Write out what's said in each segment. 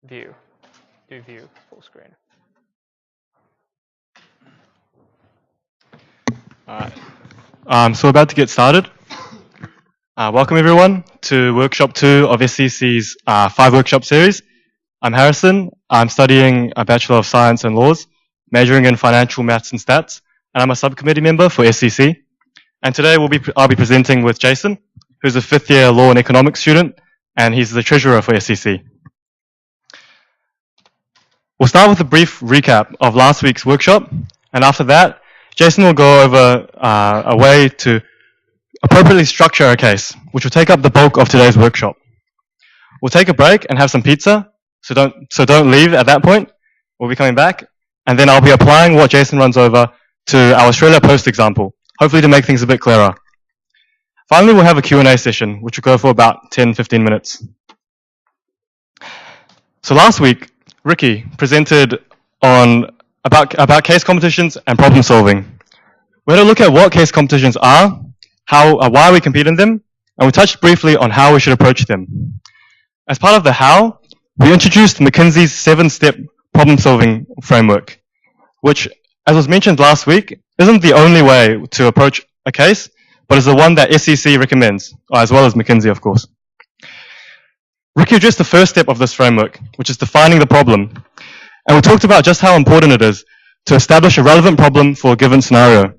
view. Do view full screen. All right. So we're about to get started. Welcome everyone to workshop 2 of SCC's 5-workshop series. I'm Harrison. I'm studying a Bachelor of Science and Laws, majoring in Financial Maths and Stats, and I'm a subcommittee member for SCC. And today I'll be presenting with Jason, who's a 5th-year Law and Economics student, and he's the Treasurer for SCC. We'll start with a brief recap of last week's workshop, and after that, Jason will go over a way to appropriately structure a case, which will take up the bulk of today's workshop. We'll take a break and have some pizza, so don't leave at that point. We'll be coming back, and then I'll be applying what Jason runs over to our Australia Post example, hopefully to make things a bit clearer. Finally, we'll have a Q&A session, which will go for about 10-15 minutes. So last week, Ricky presented on about case competitions and problem solving. We had a look at what case competitions are, why we compete in them, and we touched briefly on how we should approach them. As part of the how, we introduced McKinsey's 7-step problem solving framework, which, as was mentioned last week, isn't the only way to approach a case, but is the one that SCC recommends, as well as McKinsey, of course. Ricky addressed the first step of this framework, which is defining the problem. And we talked about just how important it is to establish a relevant problem for a given scenario.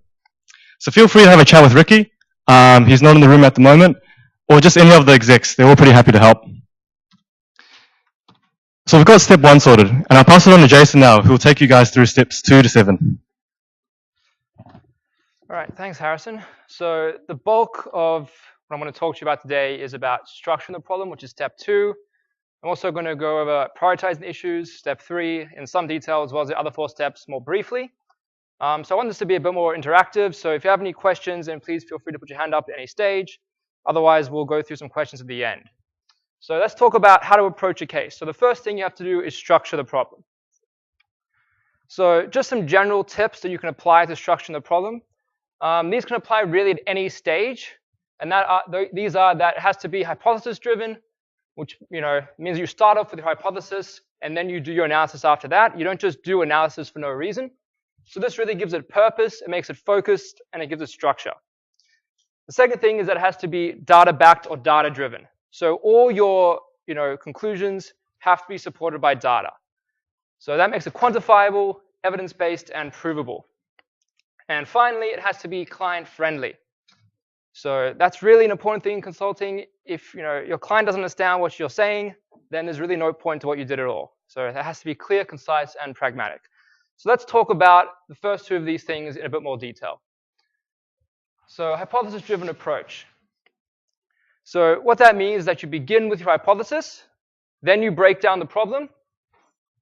So feel free to have a chat with Ricky. He's not in the room at the moment, or just any of the execs. They're all pretty happy to help. So we've got step 1 sorted, and I'll pass it on to Jason now, who will take you guys through steps 2 to 7. All right, thanks, Harrison. So the bulk of what I'm going to talk to you about today is about structuring the problem, which is step 2. I'm also going to go over prioritizing issues, step 3, in some detail, as well as the other 4 steps more briefly. So I want this to be a bit more interactive, so if you have any questions, then please feel free to put your hand up at any stage. Otherwise, we'll go through some questions at the end. So let's talk about how to approach a case. So the first thing you have to do is structure the problem. So just some general tips that you can apply to structuring the problem. These can apply really at any stage, and that it has to be hypothesis-driven, which means you start off with your hypothesis, and then you do your analysis after that. You don't just do analysis for no reason. So this really gives it purpose, it makes it focused, and it gives it structure. The second thing is that it has to be data-backed or data-driven. So all your conclusions have to be supported by data. So that makes it quantifiable, evidence-based, and provable. And finally, it has to be client-friendly. So that's really an important thing in consulting. If your client doesn't understand what you're saying, then there's really no point to what you did at all. So it has to be clear, concise, and pragmatic. So let's talk about the first 2 of these things in a bit more detail. So hypothesis-driven approach. So what that means is that you begin with your hypothesis, then you break down the problem,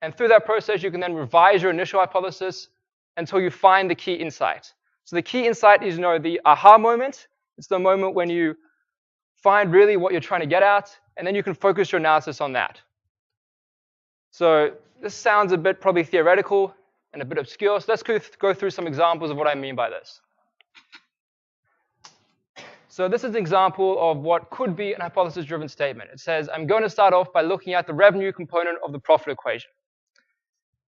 and through that process you can then revise your initial hypothesis until you find the key insight. So the key insight is the aha moment. It's the moment when you find really what you're trying to get at, and then you can focus your analysis on that. So this sounds a bit probably theoretical and a bit obscure, so let's go through some examples of what I mean by this. So this is an example of what could be an hypothesis-driven statement. It says, I'm going to start off by looking at the revenue component of the profit equation.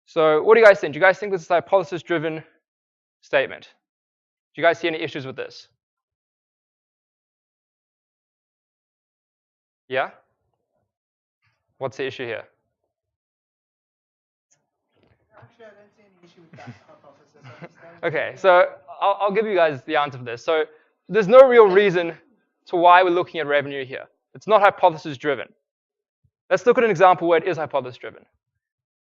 So what do you guys think? Do you guys think this is a hypothesis-driven statement? Do you guys see any issues with this? Yeah? What's the issue here? Actually, I don't see any issue with that hypothesis. Okay, so I'll give you guys the answer for this. So there's no real reason to why we're looking at revenue here. It's not hypothesis-driven. Let's look at an example where it is hypothesis-driven.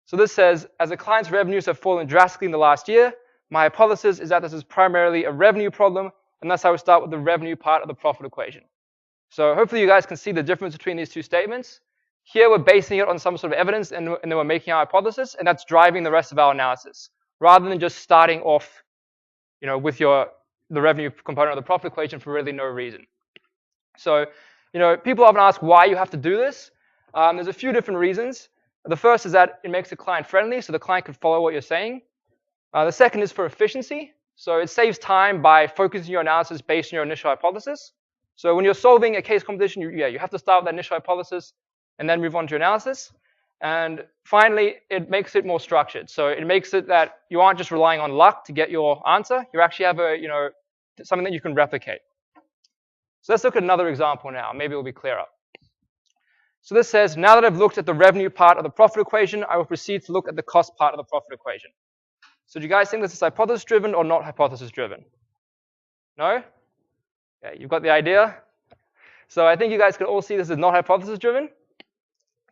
So this says, as the client's revenues have fallen drastically in the last year, my hypothesis is that this is primarily a revenue problem, and thus I would start with the revenue part of the profit equation. So hopefully you guys can see the difference between these 2 statements. Here we're basing it on some sort of evidence, and then we're making our hypothesis, and that's driving the rest of our analysis, rather than just starting off with the revenue component of the profit equation for really no reason. So people often ask why you have to do this. There's a few different reasons. The first is that it makes the client friendly, so the client can follow what you're saying. The second is for efficiency. So it saves time by focusing your analysis based on your initial hypothesis. So when you're solving a case competition, you have to start with that initial hypothesis and then move on to your analysis. And finally, it makes it more structured. So it makes it that you aren't just relying on luck to get your answer. You actually have something that you can replicate. So let's look at another example now. Maybe it'll be clearer. So this says, now that I've looked at the revenue part of the profit equation, I will proceed to look at the cost part of the profit equation. So do you guys think this is hypothesis-driven or not hypothesis-driven? No? Yeah, you've got the idea? So I think you guys can all see this is not hypothesis-driven.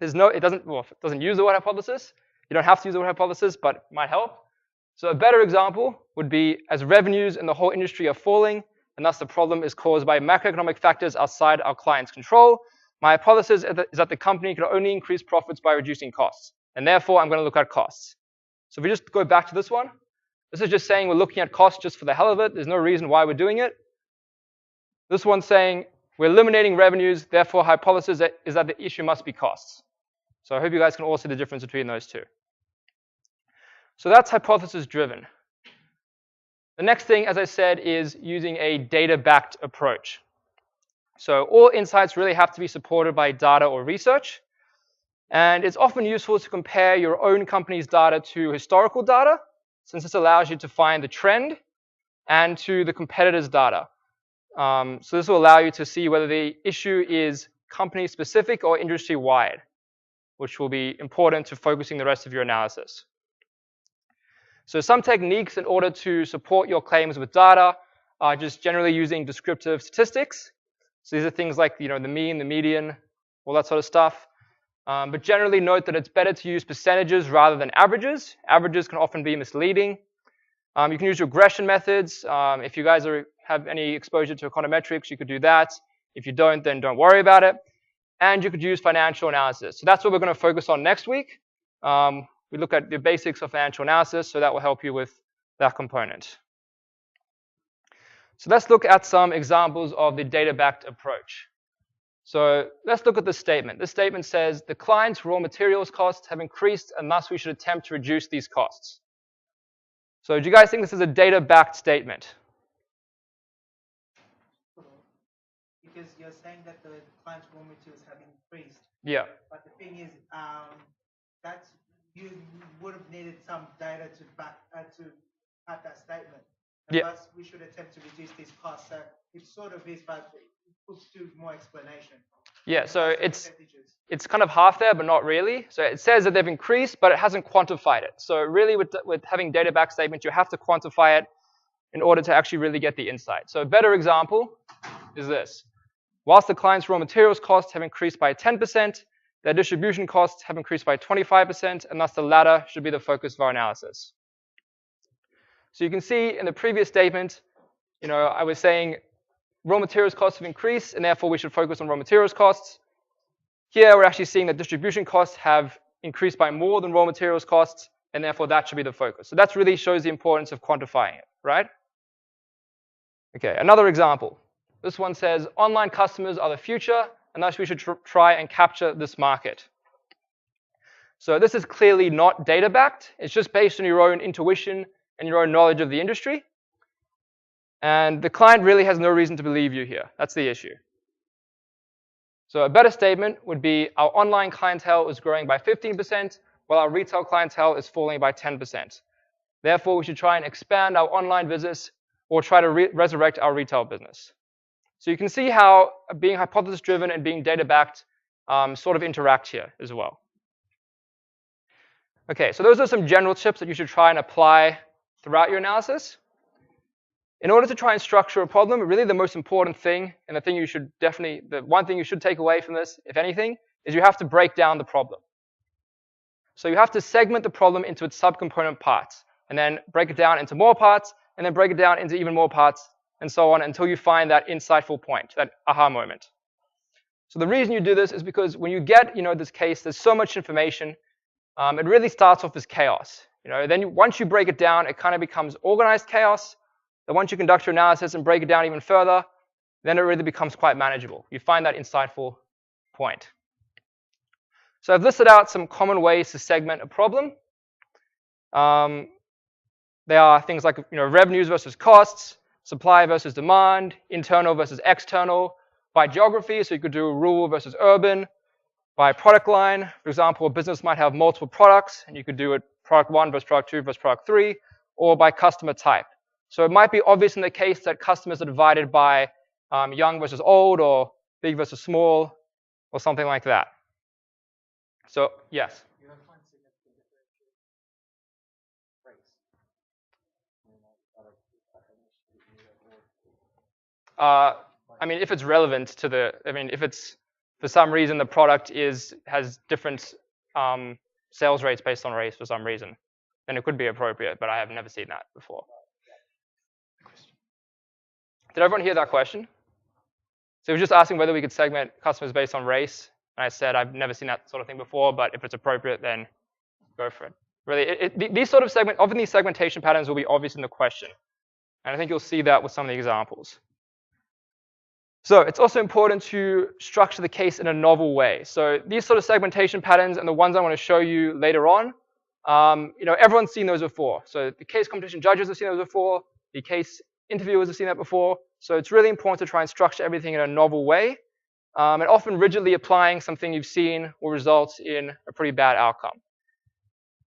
It doesn't use the word hypothesis. You don't have to use the word hypothesis, but it might help. So a better example would be as revenues in the whole industry are falling, and thus the problem is caused by macroeconomic factors outside our client's control. My hypothesis is that the company can only increase profits by reducing costs, and therefore I'm going to look at costs. So if we just go back to this one, this is just saying we're looking at costs just for the hell of it. There's no reason why we're doing it. This one's saying we're eliminating revenues, therefore hypothesis is that the issue must be costs. So I hope you guys can all see the difference between those two. So that's hypothesis-driven. The next thing, as I said, is using a data-backed approach. So all insights really have to be supported by data or research. And it's often useful to compare your own company's data to historical data, since this allows you to find the trend, and to the competitors' data. So this will allow you to see whether the issue is company-specific or industry-wide, which will be important to focusing the rest of your analysis. So some techniques in order to support your claims with data are just generally using descriptive statistics. So these are things like the mean, the median, all that sort of stuff. But generally note that it's better to use percentages rather than averages. Averages can often be misleading. You can use regression methods. If you guys have any exposure to econometrics, you could do that. If you don't, then don't worry about it. And you could use financial analysis. So that's what we're going to focus on next week. We look at the basics of financial analysis, so that will help you with that component. So let's look at some examples of the data-backed approach. So let's look at this statement. This statement says, the client's raw materials costs have increased, and thus we should attempt to reduce these costs. So do you guys think this is a data-backed statement? Because you're saying that the client's raw materials have increased. Yeah. But the thing is, that's you would have needed some data to back that statement. And Yeah. thus we should attempt to reduce these costs. So it sort of is, but it puts to more explanation. Yeah. So it's kind of half there, but not really. So it says that they've increased, but it hasn't quantified it. So really, with having data-backed statements, you have to quantify it in order to actually really get the insight. So a better example is this. Whilst the client's raw materials costs have increased by 10%, their distribution costs have increased by 25%, and thus the latter should be the focus of our analysis. So you can see in the previous statement, I was saying raw materials costs have increased, and therefore we should focus on raw materials costs. Here we're actually seeing that distribution costs have increased by more than raw materials costs, and therefore that should be the focus. So that really shows the importance of quantifying it, right? Okay, another example. This one says, online customers are the future, and thus we should try and capture this market. So this is clearly not data-backed. It's just based on your own intuition and your own knowledge of the industry. And the client really has no reason to believe you here. That's the issue. So a better statement would be, our online clientele is growing by 15%, while our retail clientele is falling by 10%. Therefore, we should try and expand our online business or try to resurrect our retail business. So you can see how being hypothesis-driven and being data-backed sort of interact here as well. Okay, so those are some general tips that you should try and apply throughout your analysis. In order to try and structure a problem, really the most important thing, and the one thing you should take away from this, if anything, is you have to break down the problem. So you have to segment the problem into its subcomponent parts, and then break it down into more parts, and then break it down into even more parts, and so on until you find that insightful point, that aha moment. So the reason you do this is because when you get, this case, there's so much information, it really starts off as chaos. Then once you break it down, it kind of becomes organized chaos. Then once you conduct your analysis and break it down even further, then it really becomes quite manageable. You find that insightful point. So I've listed out some common ways to segment a problem. There are things like revenues versus costs, supply versus demand, internal versus external, by geography, so you could do rural versus urban, By product line, for example, a business might have multiple products, and you could do it product 1 versus product 2 versus product 3, or by customer type. So it might be obvious in the case that customers are divided by young versus old, or big versus small, or something like that. So, yes? You don't find significant differentiation race. I mean, if it's relevant to the, if it's, for some reason, the product has different sales rates based on race for some reason, then it could be appropriate, but I have never seen that before. Did everyone hear that question? So we're just asking whether we could segment customers based on race. And I said I've never seen that sort of thing before, but if it's appropriate, then go for it. Really, these sort of often these segmentation patterns will be obvious in the question. And I think you'll see that with some of the examples. So it's also important to structure the case in a novel way. So these sort of segmentation patterns and the ones I want to show you later on, everyone's seen those before. So the case competition judges have seen those before. The case interviewers have seen that before. So it's really important to try and structure everything in a novel way. And often rigidly applying something you've seen will result in a pretty bad outcome.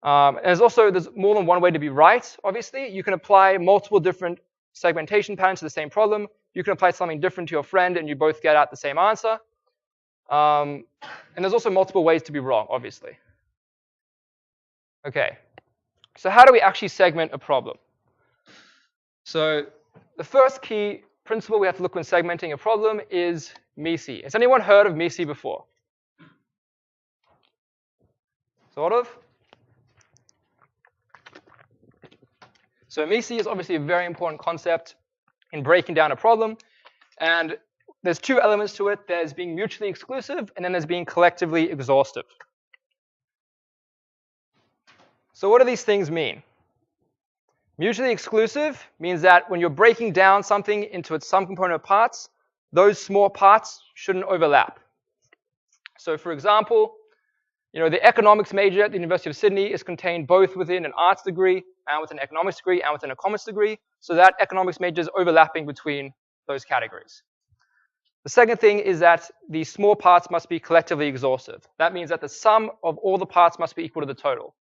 And there's more than one way to be right, obviously. You can apply multiple different segmentation patterns to the same problem. You can apply something different to your friend and you both get out the same answer. And there's also multiple ways to be wrong, obviously. Okay, so how do we actually segment a problem? So the first key principle we have to look when segmenting a problem is MECE. Has anyone heard of MECE before? Sort of? So MECE is obviously a very important concept in breaking down a problem. And there's two elements to it. There's being mutually exclusive, and then there's being collectively exhaustive. So what do these things mean? Mutually exclusive means that when you're breaking down something into its subcomponent parts, those small parts shouldn't overlap. So for example, the economics major at the University of Sydney is contained both within an arts degree and within an economics degree and within a commerce degree. So that economics major is overlapping between those categories. The second thing is that the small parts must be collectively exhaustive. That means that the sum of all the parts must be equal to the total.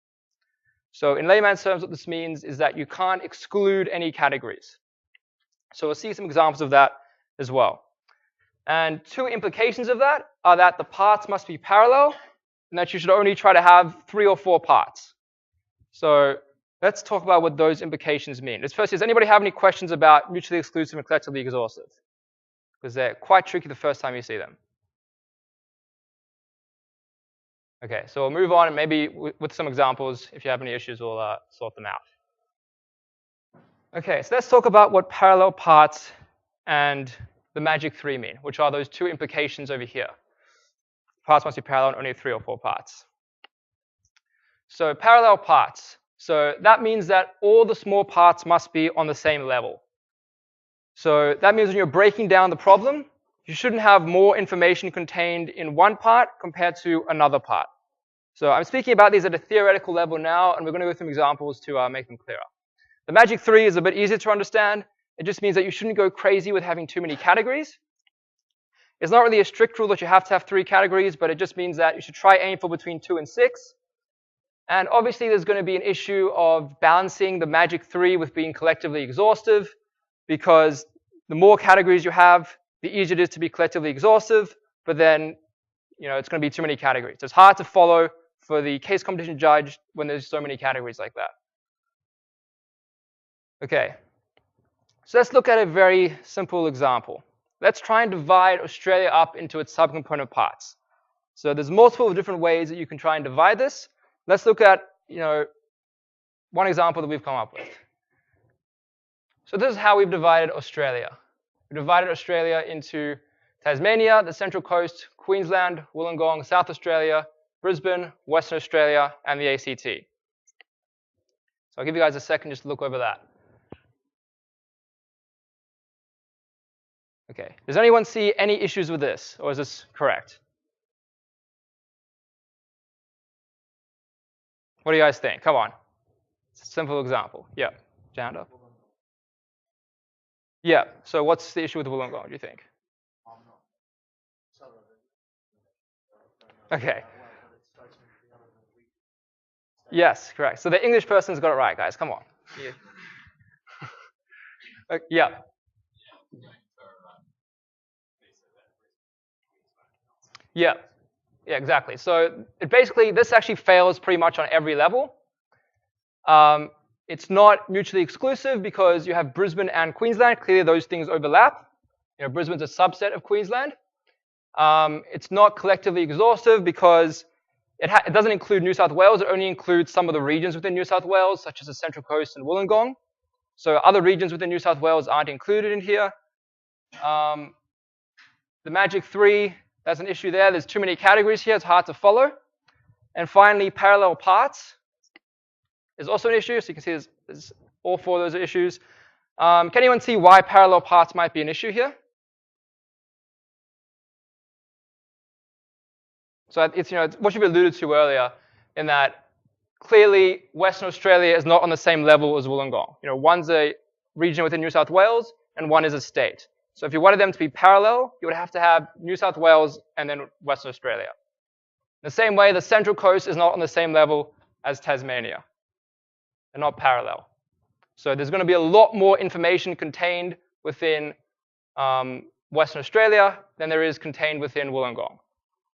So in layman's terms, what this means is that you can't exclude any categories. So we'll see some examples of that as well. And two implications of that are that the parts must be parallel and that you should only try to have 3 or 4 parts. So let's talk about what those implications mean. First, does anybody have any questions about mutually exclusive and collectively exhaustive? Because they're quite tricky the first time you see them. Okay, so we'll move on, and maybe with some examples, if you have any issues, we'll sort them out. Okay, so let's talk about what parallel parts and the magic 3 mean, which are those two implications over here. Parts must be parallel and only 3 or 4 parts. So parallel parts. So that means that all the small parts must be on the same level. So that means when you're breaking down the problem, you shouldn't have more information contained in one part compared to another part. So I'm speaking about these at a theoretical level now, and we're going to go through some examples to make them clearer. The magic 3 is a bit easier to understand. It just means that you shouldn't go crazy with having too many categories. It's not really a strict rule that you have to have 3 categories, but it just means that you should try aim for between 2 and 6. And obviously, there's going to be an issue of balancing the magic 3 with being collectively exhaustive, because the more categories you have, the easier it is to be collectively exhaustive, but then it's going to be too many categories. It's hard to follow for the case competition judge when there's so many categories like that. Okay, so let's look at a very simple example. Let's try and divide Australia up into its subcomponent parts. So there's multiple different ways that you can try and divide this. Let's look at one example that we've come up with. So this is how we've divided Australia. We've divided Australia into Tasmania, the Central Coast, Queensland, Wollongong, South Australia, Brisbane, Western Australia, and the ACT. So I'll give you guys a second just to look over that. Okay, does anyone see any issues with this, or is this correct? What do you guys think? Come on. It's a simple example. Yeah, hand up. Yeah, so what's the issue with Wollongong, do you think? Okay. Yes, correct. So the English person's got it right, guys. Come on. Yeah. Yeah. Yeah, exactly. So basically, this actually fails pretty much on every level. It's not mutually exclusive because you have Brisbane and Queensland. Clearly, those things overlap. Brisbane's a subset of Queensland. It's not collectively exhaustive because it doesn't include New South Wales. It only includes some of the regions within New South Wales, such as the Central Coast and Wollongong. So other regions within New South Wales aren't included in here. The Magic 3, that's an issue there. There's too many categories here. It's hard to follow. And finally, parallel parts is also an issue. So you can see there's all four of those are issues. Can anyone see why parallel parts might be an issue here? So it's what you've alluded to earlier, in that clearly Western Australia is not on the same level as Wollongong. One's a region within New South Wales and one is a state. So if you wanted them to be parallel, you would have to have New South Wales and then Western Australia. In the same way, the Central Coast is not on the same level as Tasmania. They're not parallel. So there's going to be a lot more information contained within Western Australia than there is contained within Wollongong.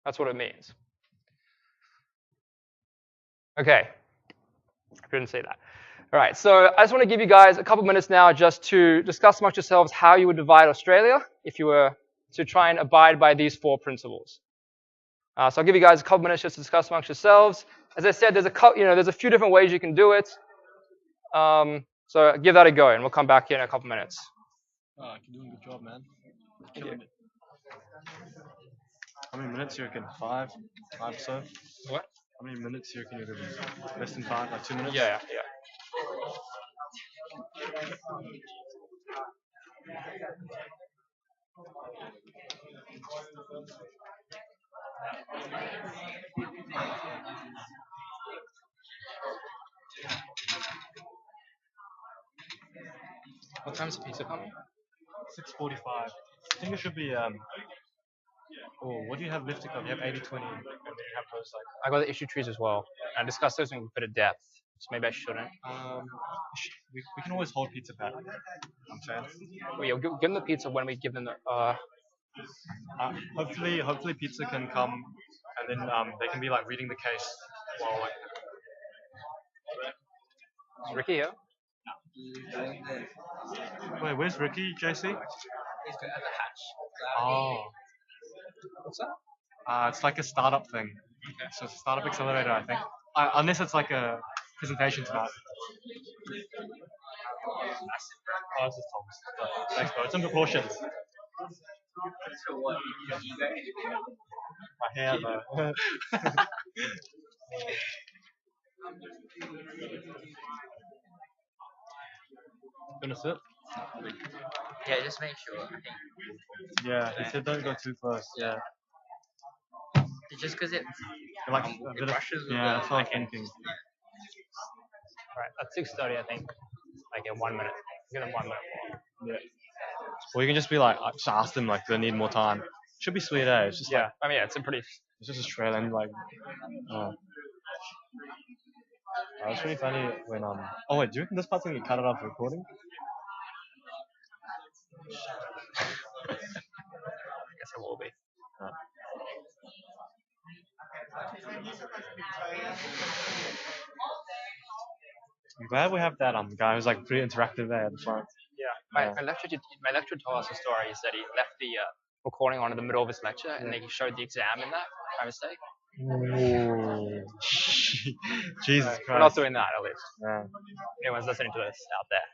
That's what it means. Okay, I couldn't say that. All right, so I just want to give you guys a couple minutes now just to discuss amongst yourselves how you would divide Australia if you were to try and abide by these four principles. So I'll give you guys a couple minutes just to discuss amongst yourselves. As I said, there's a few different ways you can do it. So give that a go, and we'll come back in a couple minutes. Oh, you're doing a good job, man. Killing it. How many minutes you reckon? Five or so? What? How many minutes you reckon you're doing? Less than 5, like 2 minutes? Yeah. What time's the pizza coming? 6:45. I think it should be. What do you have lifted up? You have 80-20, and then you have those like. I got the issue trees as well. I discussed those in a bit of depth, so maybe I shouldn't. We can always hold pizza pat. I'm saying. Well, yeah, give them the pizza when we give them the. Hopefully pizza can come, and then they can be like reading the case while like. Is Ricky here? Wait, where's Ricky, JC? He's got at the hatch. Oh. What's that? It's like a startup thing. Okay. So it's a startup accelerator, I think. Unless it's like a presentation tonight. Oh, this is Thomas. Thanks, bro. It's in proportions. So what? My hair, though. Gonna sit? Yeah, just make sure. I think Yeah, he said don't go too close. Yeah. it's just because it Like it a bit of, brushes with yeah, the that's what I'm thinking. All right, at 6:30, I think. Like in 1 minute. Give them 1 minute more. Yeah. Or you can just be like, just ask them like, do they need more time? Should be sweet, eh? It's just Yeah, like, I mean, yeah, it's a pretty. it's just Australian, like. It's really funny when Oh wait, do you reckon this part's gonna get cut out of recording? I guess it will be. I'm glad we have that guy who's like pretty interactive there at the front. Yeah, my lecturer told us a story. He said he left the recording on in the middle of his lecture, and then he showed the exam in that by mistake. Ooh. Jesus Christ. We're not doing that, at least. Yeah. Anyone's listening to this out there.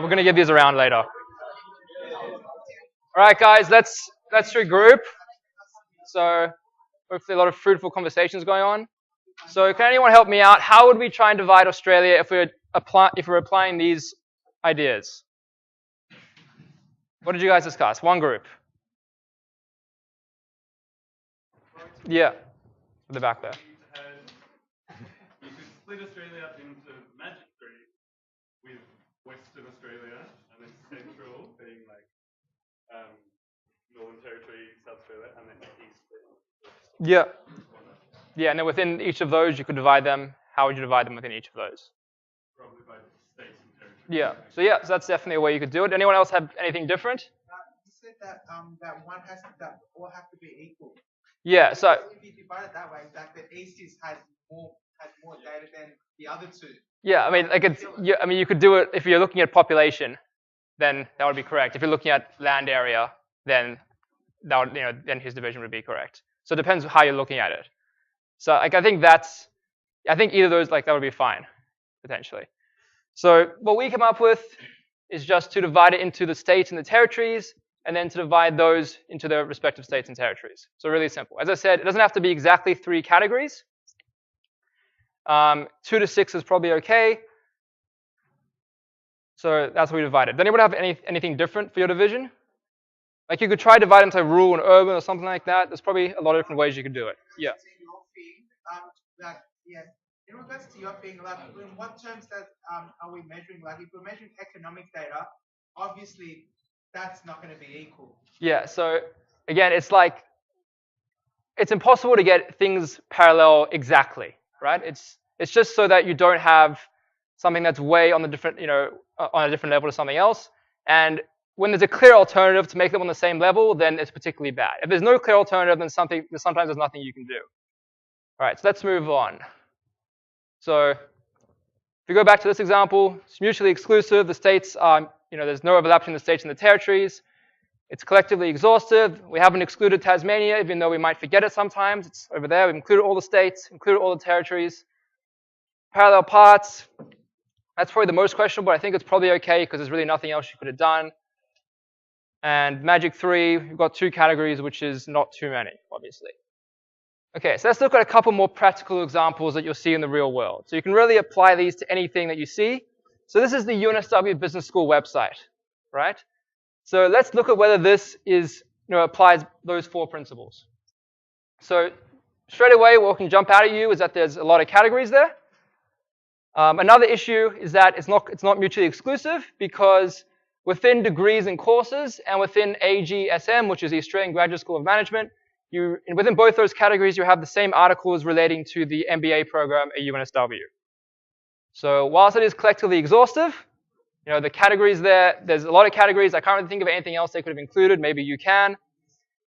We're going to give these around later. All right, guys, let's regroup. So hopefully a lot of fruitful conversations going on. So can anyone help me out? How would we try and divide Australia if we're applying these ideas? What did you guys discuss? One group. Yeah. the back there. You could split Australia into Magic 3 with Western Australia and then Central being like Northern Territory, South Australia, and then East. Yeah. Yeah, and then within each of those, you could divide them. How would you divide them within each of those? Probably by states and territories. Yeah. So that's definitely a way you could do it. Anyone else have anything different? You said that that all have to be equal. Yeah. So if you divide it that way, that the East has more data than the other two. yeah, I mean, like you could do it if you're looking at population, then that would be correct. If you're looking at land area, then that would, then his division would be correct. So it depends how you're looking at it. So like I think either of those, like, that would be fine potentially. So what we come up with is just to divide it into the states and the territories, and then to divide those into their respective states and territories. So really simple. As I said, it doesn't have to be exactly 3 categories. 2 to 6 is probably okay. So that's what we divided. Does anyone have anything different for your division? Like you could try to divide into rural and urban or something like that. There's probably a lot of different ways you could do it. Yeah. In regards to your thing, like in what terms are we measuring? Like if we're measuring economic data, obviously that's not going to be equal. Yeah. So again, it's impossible to get things parallel exactly, right? It's just so that you don't have something that's way on the different, on a different level to something else. And when there's a clear alternative to make them on the same level, then it's particularly bad. If there's no clear alternative, then sometimes there's nothing you can do. All right, so let's move on. So if we go back to this example, it's mutually exclusive. The states are, there's no overlap between the states and the territories. It's collectively exhaustive. We haven't excluded Tasmania, even though we might forget it sometimes. It's over there. We've included all the states, included all the territories. Parallel parts, that's probably the most questionable, but I think it's probably okay because there's really nothing else you could have done. And Magic 3, we've got 2 categories, which is not too many, obviously. Okay, so let's look at a couple more practical examples that you'll see in the real world. So you can really apply these to anything that you see. So this is the UNSW Business School website, right? So let's look at whether this applies those 4 principles. So straight away, what can jump out at you is that there's a lot of categories there. Another issue is that it's not mutually exclusive because within degrees and courses and within AGSM, which is the Australian Graduate School of Management, within both those categories, you have the same articles relating to the MBA program at UNSW. So whilst it is collectively exhaustive, the categories there's a lot of categories. I can't really think of anything else they could have included. Maybe you can.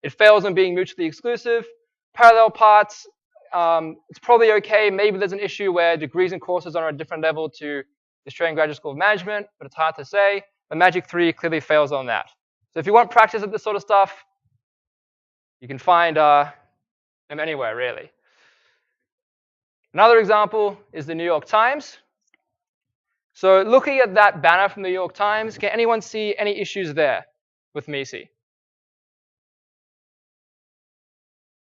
It fails on being mutually exclusive. Parallel parts, it's probably okay. Maybe there's an issue where degrees and courses are on a different level to the Australian Graduate School of Management, but it's hard to say. The Magic 3 clearly fails on that. So if you want practice at this sort of stuff, you can find them anywhere, really. Another example is the New York Times. So looking at that banner from the New York Times, can anyone see any issues there with MECE?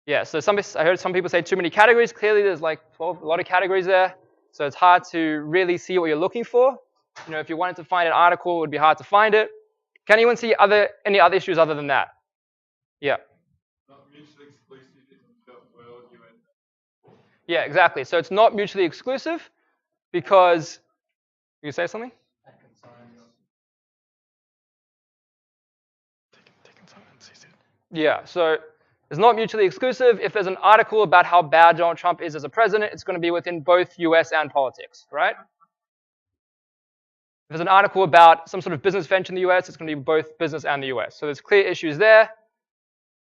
Yeah, so I heard some people say too many categories. Clearly, there's like a lot of categories there. So it's hard to really see what you're looking for. If you wanted to find an article, it would be hard to find it. Can anyone see any other issues other than that? Yeah. Not mutually exclusive in the world, UN. Yeah, exactly. So it's not mutually exclusive because, you say something? Yeah, so it's not mutually exclusive. If there's an article about how bad Donald Trump is as a president, it's going to be within both US and politics, right? If there's an article about some sort of business venture in the US, it's going to be both business and the US. So there's clear issues there.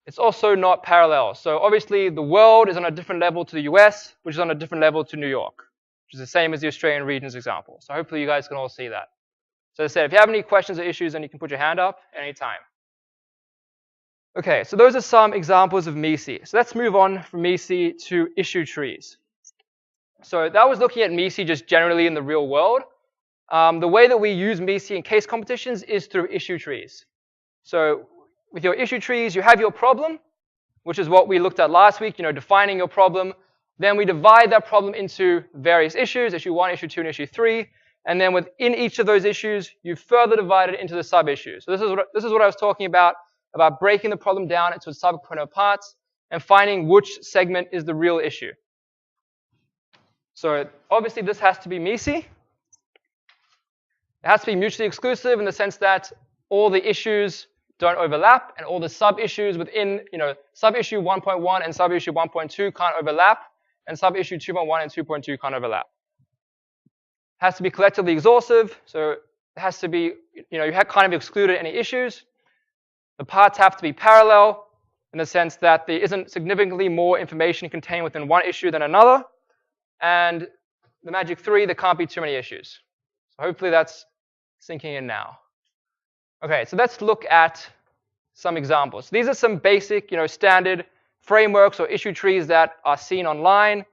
It's also not parallel. So obviously the world is on a different level to the US, which is on a different level to New York, which is the same as the Australian regions example. So hopefully you guys can all see that. So as I said, if you have any questions or issues, then you can put your hand up anytime. Okay, so those are some examples of MECE. So let's move on from MECE to issue trees. So that was looking at MECE just generally in the real world. The way that we use MECE in case competitions is through issue trees. So with your issue trees, you have your problem, which is what we looked at last week, defining your problem. Then we divide that problem into various issues, issue 1, issue 2, and issue 3. And then within each of those issues, you further divide it into the sub-issues. So this is what I was talking about breaking the problem down into sub-component parts. and finding which segment is the real issue. So obviously this has to be MECE. It has to be mutually exclusive in the sense that all the issues don't overlap, and all the sub-issues within, sub-issue 1.1 and sub-issue 1.2 can't overlap, and sub-issue 2.1 and 2.2 can't overlap. It has to be collectively exhaustive, so it has to be, you have kind of excluded any issues. The parts have to be parallel in the sense that there isn't significantly more information contained within one issue than another. And the magic 3, there can't be too many issues. So hopefully that's sinking in now. Okay, so let's look at some examples. These are some basic, standard frameworks or issue trees that are seen online.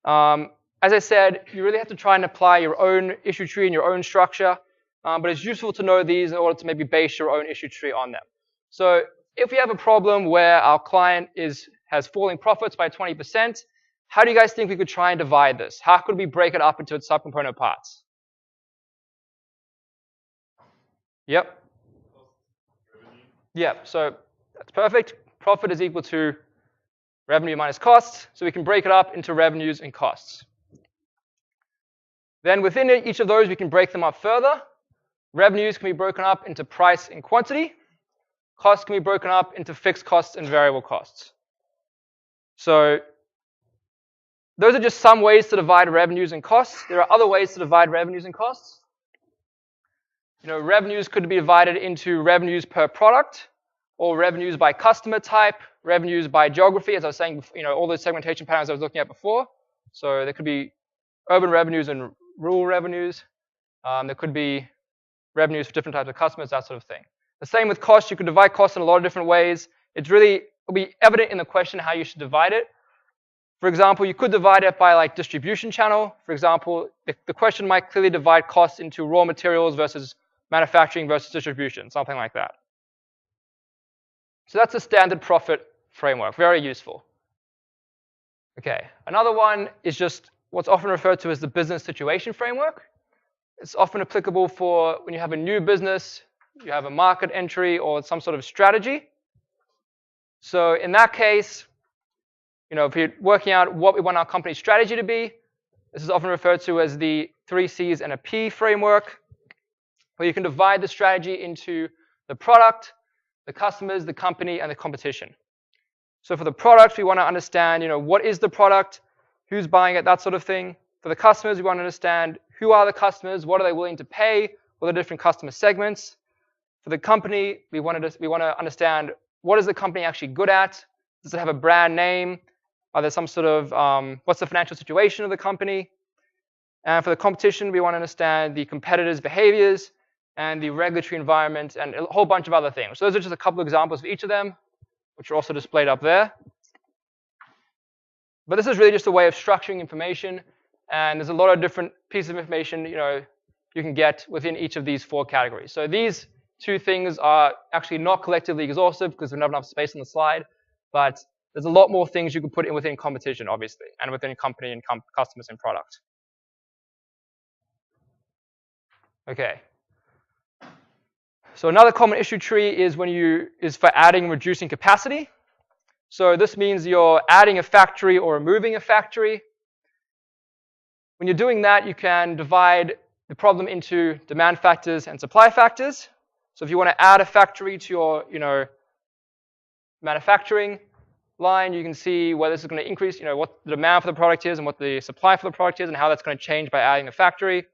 As I said, you really have to try and apply your own issue tree and your own structure, but it's useful to know these in order to maybe base your own issue tree on them. So if we have a problem where our client has falling profits by 20%, how do you guys think we could try and divide this? How could we break it up into its subcomponent parts? Yep. Yep, so that's perfect. Profit is equal to revenue minus costs, so we can break it up into revenues and costs. Then within each of those, we can break them up further. Revenues can be broken up into price and quantity. Costs can be broken up into fixed costs and variable costs. So those are just some ways to divide revenues and costs. There are other ways to divide revenues and costs. Revenues could be divided into revenues per product, or revenues by customer type, revenues by geography, as I was saying, all those segmentation patterns I was looking at before. So there could be urban revenues and rural revenues. There could be revenues for different types of customers, that sort of thing. The same with costs. You could divide costs in a lot of different ways. It'll be evident in the question how you should divide it. For example, you could divide it by distribution channel. For example, the question might clearly divide costs into raw materials versus manufacturing versus distribution, something like that. So that's a standard profit framework, very useful. Okay, another one is just what's often referred to as the business situation framework. It's often applicable for when you have a new business, you have a market entry or some sort of strategy. So in that case, if you're working out what we want our company's strategy to be, this is often referred to as the 3 C's and a P framework, where you can divide the strategy into the product, the customers, the company, and the competition. So for the product, we want to understand, what is the product, who's buying it, that sort of thing. For the customers, we want to understand who are the customers, what are they willing to pay, what are the different customer segments. For the company, we want to understand what is the company actually good at. Does it have a brand name? Are there some sort of, what's the financial situation of the company? And for the competition, we want to understand the competitors' behaviors and the regulatory environment and a whole bunch of other things. So those are just a couple of examples of each of them, which are also displayed up there. But this is really just a way of structuring information, and there's a lot of different pieces of information you can get within each of these 4 categories. So these 2 things are actually not collectively exhaustive because there's not enough space on the slide, but there's a lot more things you can put in within competition, obviously, and within company and customers and product. Okay. So another common issue tree is for adding and reducing capacity. So this means you're adding a factory or removing a factory. When you're doing that, you can divide the problem into demand factors and supply factors. So if you want to add a factory to your, manufacturing line, you can see where this is going to increase, what the demand for the product is and what the supply for the product is and how that's going to change by adding a factory.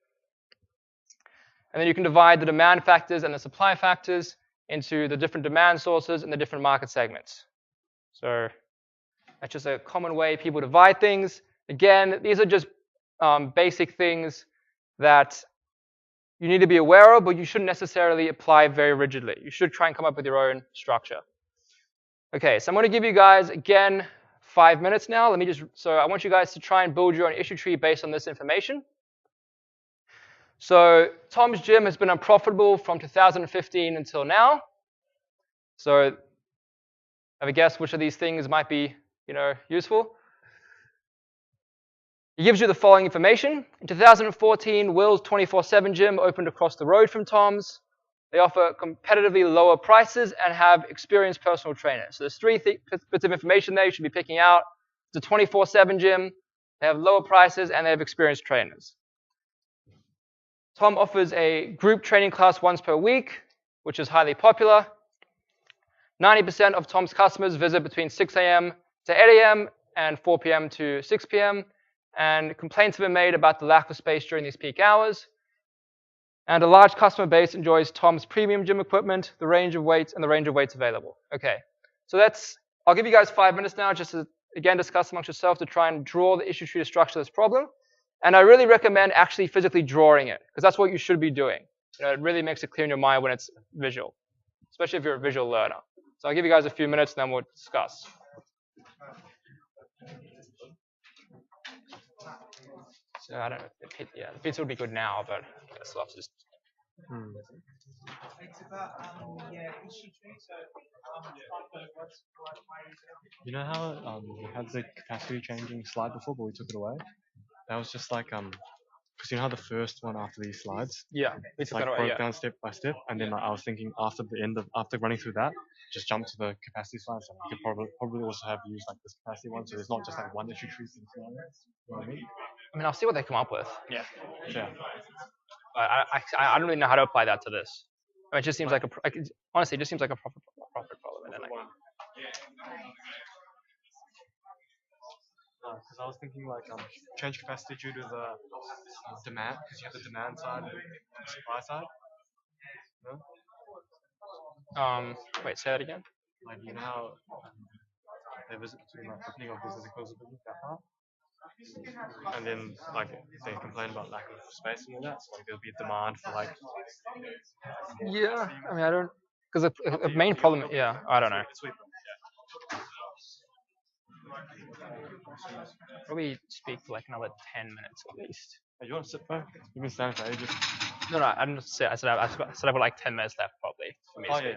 And then you can divide the demand factors and the supply factors into the different demand sources and the different market segments. So that's just a common way people divide things. Again, these are just basic things that you need to be aware of, but you shouldn't necessarily apply very rigidly. You should try and come up with your own structure. Okay, so I'm going to give you guys, again, 5 minutes now. So I want you guys to try and build your own issue tree based on this information. So Tom's Gym has been unprofitable from 2015 until now. So have a guess which of these things might be, useful. It gives you the following information. In 2014, Will's 24/7 gym opened across the road from Tom's. They offer competitively lower prices and have experienced personal trainers. So there's three bits of information there you should be picking out. It's a 24/7 gym. They have lower prices and they have experienced trainers. Tom offers a group training class once per week, which is highly popular. 90% of Tom's customers visit between 6 a.m. to 8 a.m. and 4 p.m. to 6 p.m. And complaints have been made about the lack of space during these peak hours. And a large customer base enjoys Tom's premium gym equipment, the range of weights, and the range of weights available. Okay, so I'll give you guys 5 minutes now just to, again, discuss amongst yourself to try and draw the issue tree to structure this problem. And I really recommend actually physically drawing it, because that's what you should be doing. It really makes it clear in your mind when it's visual, especially if you're a visual learner. So I'll give you guys a few minutes, and then we'll discuss. So I don't know. The pizza would be good now, but I still have to just. It's about issue tree. So You know how we had the capacity changing slide before, but we took it away? That was just like because you know how the first one after these slides, Yeah, we it's took like that away. broke Yeah. down step by step, and then I was thinking after running through that, just jump to the capacity slide. So you could probably also have used like this capacity one, so there's not just like one issue tree for the slide. You know what I mean? I mean, I'll see what they come up with. Yeah. I don't really know how to apply that to this. I mean, it just seems honestly, it just seems like a profit problem. And then Because I was thinking like change capacity due to the demand, because you have the demand side and the supply side. No? Wait, say that again. Like you know how they visit between like opening of business and close of business, that part. And then like they complain about lack of space and all that, so like there'll be a demand for like. Yeah, I mean, I don't, because the main problem, yeah, I don't know. Probably speak for like another 10 minutes at least. Hey, you want to sit back? You've been standing for ages. No, I didn't say. I said I've got like 10 minutes left probably for me to speak.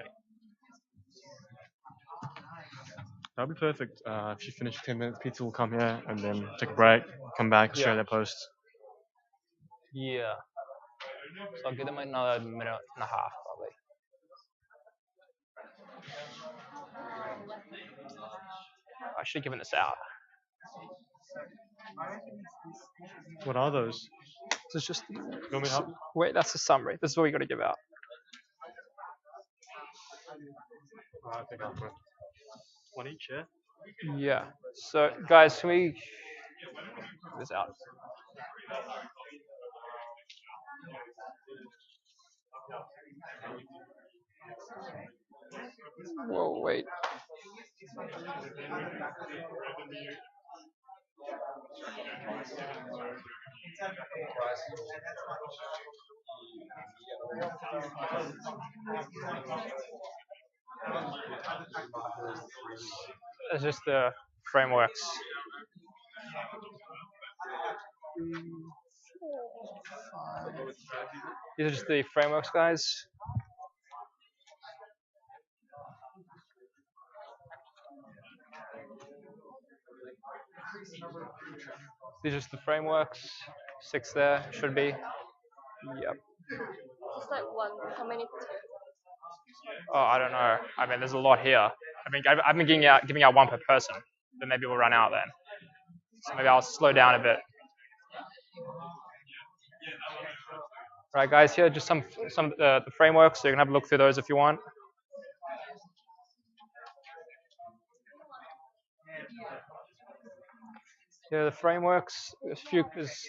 That'll be perfect. If you finish 10 minutes, pizza will come here and then take a break, come back, share their posts. Yeah. So I'll give them another minute and a half probably. I should have given this out. What are those? This is just. You want me to help? Wait, that's the summary. This is what we got to give out. Okay, go for it. One each, yeah? Yeah. So guys, can we get this out? Whoa, wait. It's just the frameworks. These are just the frameworks, guys. These are just the frameworks. 6 there, should be. Yep. Just like one, how many? Oh, I don't know. I mean, there's a lot here. I mean, I've been giving out one per person, but maybe we'll run out then. So maybe I'll slow down a bit. Right, guys, here are just some the frameworks, so you can have a look through those if you want. Here are the frameworks. There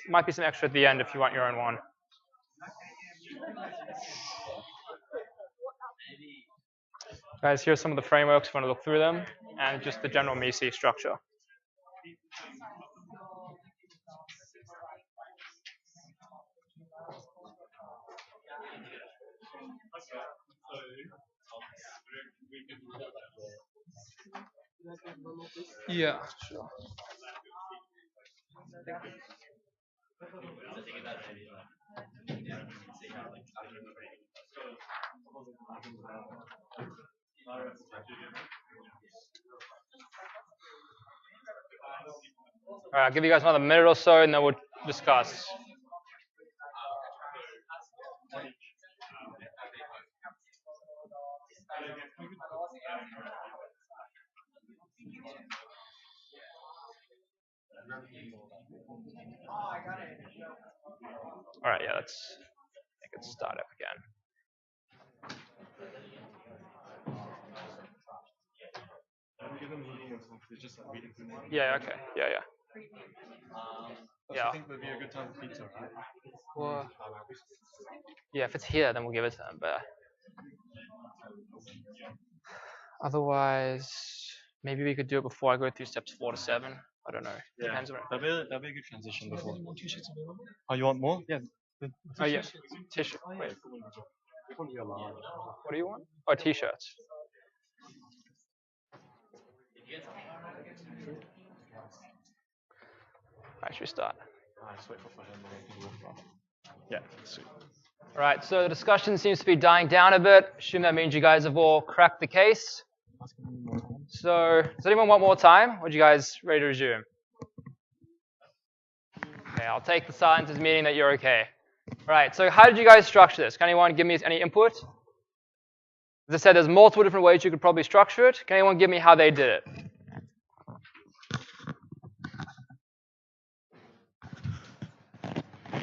might be some extra at the end if you want your own one. Guys, here's some of the frameworks if you want to look through them, and just the general MECE structure. Yeah, sure. All right, I'll give you guys another minute or so, and then we'll discuss. All right, yeah, let's make it start up again. Yeah, okay, yeah. I think would be a good time for pizza. Well, yeah, if it's here, then we'll give it to them, but otherwise, maybe we could do it before I go through steps 4 to 7. I don't know. Yeah, Depends on it. that'd be a good transition before. Oh, you want more? Yeah. Oh, yeah. T-shirt. Wait. What do you want? Oh, t-shirts. Alright, should we start? Yeah, sweet. Alright, so the discussion seems to be dying down a bit. Assume that means you guys have all cracked the case. So, does anyone want more time? Or are you guys ready to resume? Okay, I'll take the silence as meaning that you're okay. Alright, so how did you guys structure this? Can anyone give me any input? As I said, there's multiple different ways you could probably structure it. Can anyone give me how they did it?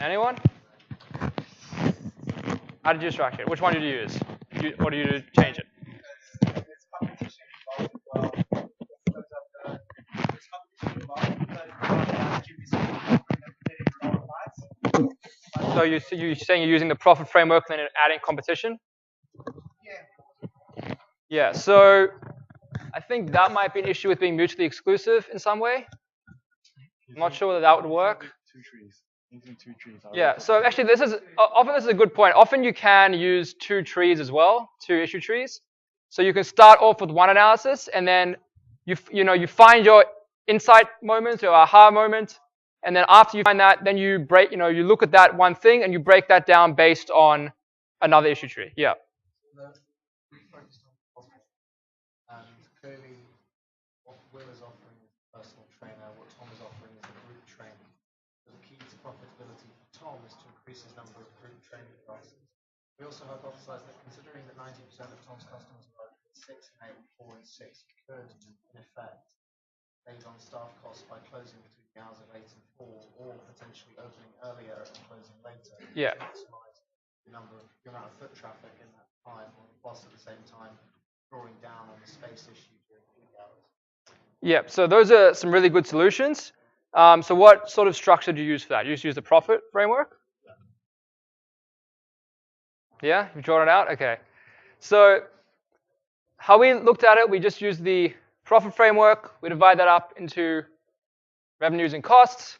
Anyone? How did you structure it? Which one did you use? Or did you change it? So you're saying you're using the profit framework and then adding competition? Yeah, so I think that might be an issue with being mutually exclusive in some way. I'm not sure whether that would work. Using 2 trees. Yeah, so actually this is a good point. Often you can use 2 trees as well, 2 issue trees. So you can start off with one analysis and then you find your insight moment or aha moment, and then after you find that, then you you look at that one thing and you break that down based on another issue tree. Yeah. And clearly, what Will is offering is a personal trainer, what Tom is offering is a group training. So the key to profitability for Tom is to increase his number of group training classes. We also hypothesized that considering that 90% of Tom's customers are at 6 and 8, 4 and 6, he could, in effect, save on staff costs by closing between the hours of 8 and 4, or potentially opening earlier and closing later. Yeah. To maximize the amount of foot traffic in that time, whilst at the same time drawing down on the space issue during peak hours. Yeah, so those are some really good solutions. So what sort of structure do you use for that? You just use the profit framework? Yeah, you drawn it out? Okay. So how we looked at it, we just used the profit framework. We divide that up into revenues and costs.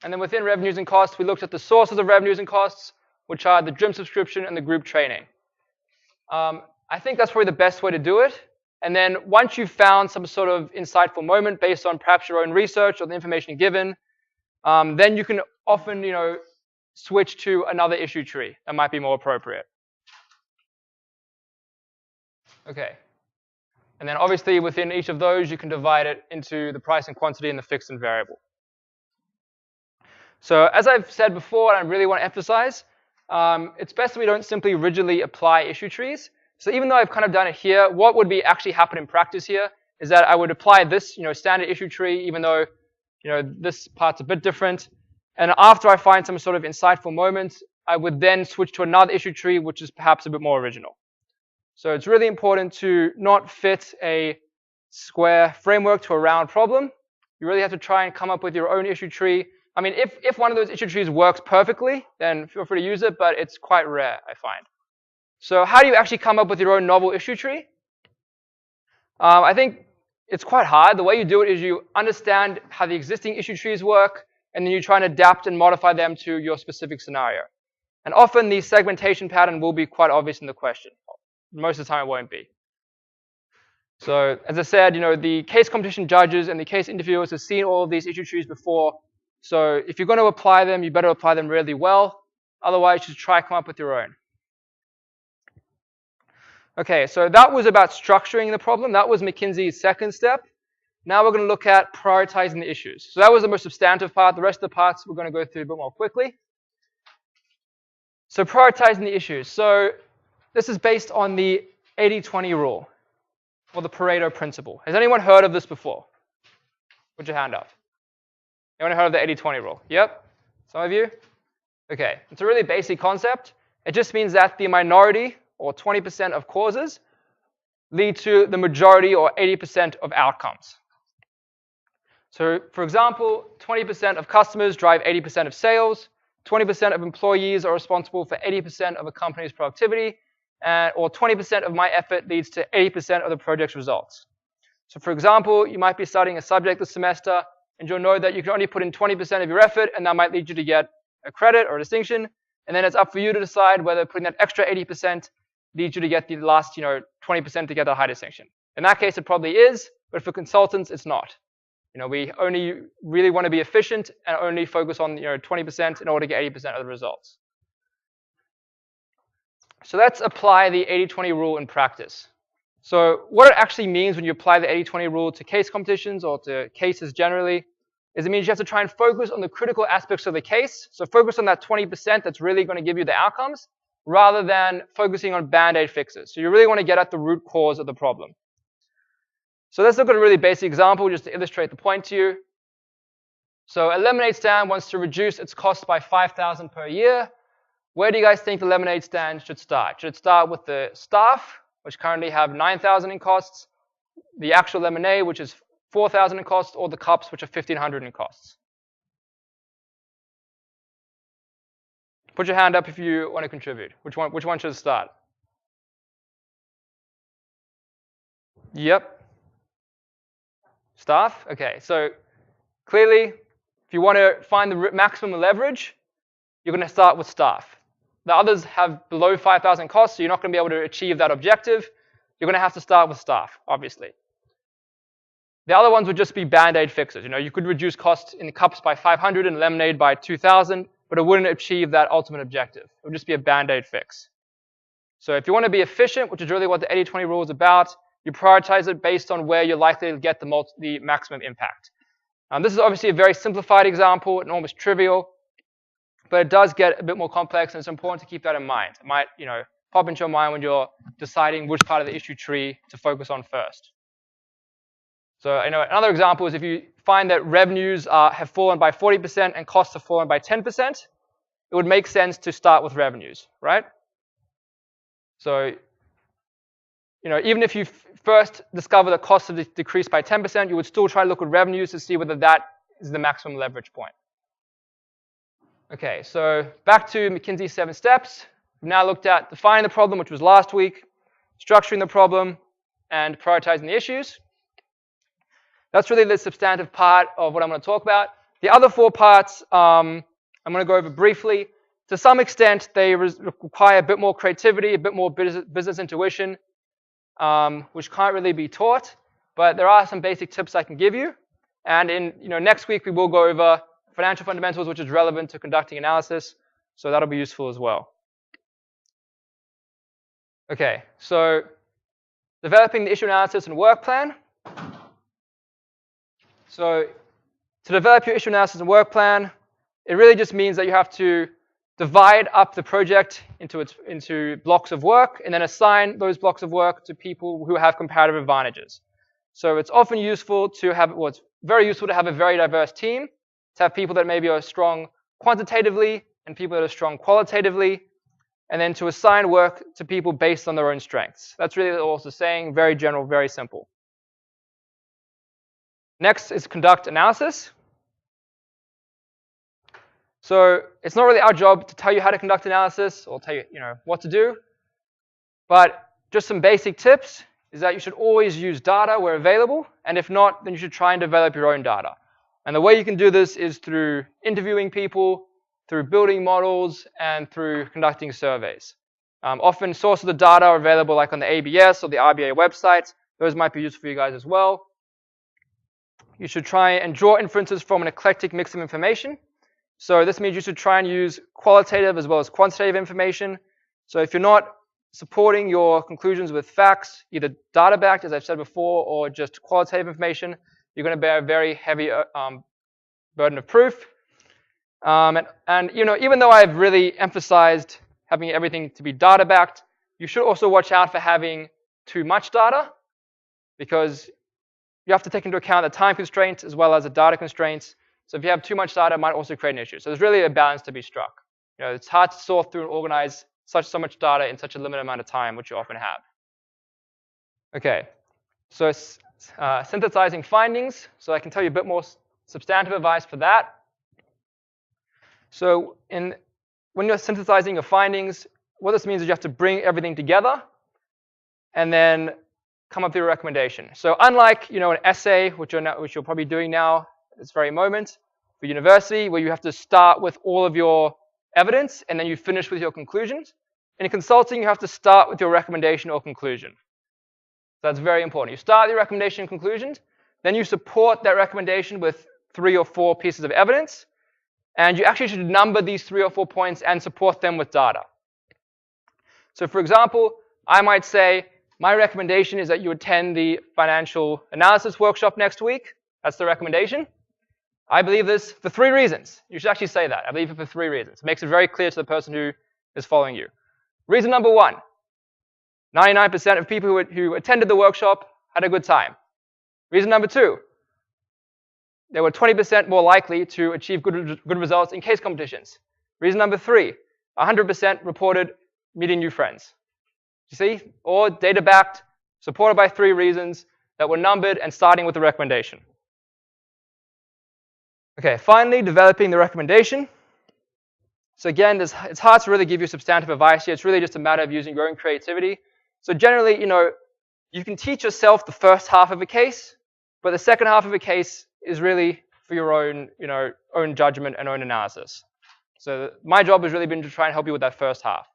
And then within revenues and costs, we looked at the sources of revenues and costs, which are the gym subscription and the group training. I think that's probably the best way to do it. And then once you've found some sort of insightful moment based on perhaps your own research or the information given, then you can often, switch to another issue tree that might be more appropriate. Okay. And then obviously within each of those, you can divide it into the price and quantity and the fixed and variable. So as I've said before, and I really want to emphasize, it's best that we don't simply rigidly apply issue trees. So even though I've kind of done it here, what would be actually happen in practice here is that I would apply this, standard issue tree, even though, this part's a bit different. And after I find some sort of insightful moment, I would then switch to another issue tree, which is perhaps a bit more original. So it's really important to not fit a square framework to a round problem. You really have to try and come up with your own issue tree. I mean, if one of those issue trees works perfectly, then feel free to use it, but it's quite rare, I find. So how do you actually come up with your own novel issue tree? I think it's quite hard. The way you do it is you understand how the existing issue trees work, and then you try and adapt and modify them to your specific scenario. And often the segmentation pattern will be quite obvious in the question. Most of the time it won't be. So as I said, the case competition judges and the case interviewers have seen all of these issue trees before. So if you're going to apply them, you better apply them really well. Otherwise, just try come up with your own. Okay, so that was about structuring the problem. That was McKinsey's second step. Now we're going to look at prioritizing the issues. So that was the most substantive part. The rest of the parts we're going to go through a bit more quickly. So prioritizing the issues. So this is based on the 80-20 rule, or the Pareto principle. Has anyone heard of this before? Put your hand up. Anyone heard of the 80-20 rule? Yep? Some of you? Okay, it's a really basic concept. It just means that the minority, or 20% of causes, lead to the majority, or 80% of outcomes. So, for example, 20% of customers drive 80% of sales, 20% of employees are responsible for 80% of a company's productivity, or 20% of my effort leads to 80% of the project's results. So, for example, you might be studying a subject this semester, and you'll know that you can only put in 20% of your effort, and that might lead you to get a credit or a distinction, and then it's up for you to decide whether putting that extra 80% leads you to get the last 20% to get a high distinction. In that case, it probably is, but for consultants, it's not. We only really want to be efficient and only focus on 20% in order to get 80% of the results. So let's apply the 80-20 rule in practice. So what it actually means when you apply the 80-20 rule to case competitions or to cases generally is it means you have to try and focus on the critical aspects of the case. So focus on that 20% that's really going to give you the outcomes rather than focusing on band-aid fixes. So you really want to get at the root cause of the problem. So let's look at a really basic example just to illustrate the point to you. So a lemonade stand wants to reduce its cost by $5,000 per year. Where do you guys think the lemonade stand should start? Should it start with the staff, which currently have $9,000 in costs, the actual lemonade, which is $4,000 in costs, or the cups, which are $1,500 in costs? Put your hand up if you want to contribute. Which one should start? Yep. Staff? Okay, so clearly, if you want to find the maximum leverage, you're going to start with staff. The others have below 5,000 costs, so you're not going to be able to achieve that objective. You're going to have to start with staff, obviously. The other ones would just be band-aid fixes. You could reduce costs in the cups by 500 and lemonade by 2,000, but it wouldn't achieve that ultimate objective. It would just be a band-aid fix. So if you want to be efficient, which is really what the 80-20 rule is about, you prioritize it based on where you're likely to get the maximum impact. This is obviously a very simplified example and almost trivial, but it does get a bit more complex, and it's important to keep that in mind. It might, pop into your mind when you're deciding which part of the issue tree to focus on first. So, another example is if you find that revenues have fallen by 40% and costs have fallen by 10%, it would make sense to start with revenues, right? So, even if you first discover the costs have decreased by 10%, you would still try to look at revenues to see whether that is the maximum leverage point. Okay, so back to McKinsey's 7 steps. We've now looked at defining the problem, which was last week, structuring the problem, and prioritizing the issues. That's really the substantive part of what I'm going to talk about. The other 4 parts I'm going to go over briefly. To some extent, they require a bit more creativity, a bit more business intuition, which can't really be taught, but there are some basic tips I can give you. And in next week, we will go over financial fundamentals, which is relevant to conducting analysis, so that'll be useful as well. Okay, so developing the issue analysis and work plan. So to develop your issue analysis and work plan, it really just means that you have to divide up the project into blocks of work and then assign those blocks of work to people who have comparative advantages. So it's often useful to have, it's very useful to have a very diverse team, to have people that maybe are strong quantitatively and people that are strong qualitatively, and then to assign work to people based on their own strengths. That's really also saying, very general, very simple. Next is conduct analysis. So it's not really our job to tell you how to conduct analysis or tell you, what to do, but just some basic tips is that you should always use data where available, and if not, then you should try and develop your own data. And the way you can do this is through interviewing people, through building models, and through conducting surveys. Often sources of the data are available like on the ABS or the RBA website. Those might be useful for you guys as well. You should try and draw inferences from an eclectic mix of information. So this means you should try and use qualitative as well as quantitative information. So if you're not supporting your conclusions with facts, either data-backed, as I've said before, or just qualitative information, you're going to bear a very heavy burden of proof. And even though I've really emphasized having everything to be data-backed, you should also watch out for having too much data, because you have to take into account the time constraints as well as the data constraints. So if you have too much data, it might also create an issue. So there's really a balance to be struck. You know, it's hard to sort through and organize so much data in such a limited amount of time, which you often have. Okay, so synthesizing findings. So I can tell you a bit more substantive advice for that. So when you're synthesizing your findings, what this means is you have to bring everything together and then come up with a recommendation. So unlike an essay, which you're probably doing now at this very moment for university, where you have to start with all of your evidence and then you finish with your conclusions, in consulting you have to start with your recommendation or conclusion. So that's very important. You start with your recommendation and conclusions, then you support that recommendation with 3 or 4 pieces of evidence, and you actually should number these 3 or 4 points and support them with data. So for example, I might say, my recommendation is that you attend the financial analysis workshop next week. That's the recommendation. I believe this for 3 reasons. You should actually say that. I believe it for 3 reasons. It makes it very clear to the person who is following you. Reason number 1, 99% of people who attended the workshop had a good time. Reason number 2, they were 20% more likely to achieve good results in case competitions. Reason number 3, 100% reported meeting new friends. You see? All data-backed, supported by 3 reasons that were numbered and starting with the recommendation. Okay, finally, developing the recommendation. So again, it's hard to really give you substantive advice here. It's really just a matter of using your own creativity. So generally, you can teach yourself the first half of a case, but the second half of a case is really for your own, own judgment and own analysis. So my job has really been to try and help you with that first half.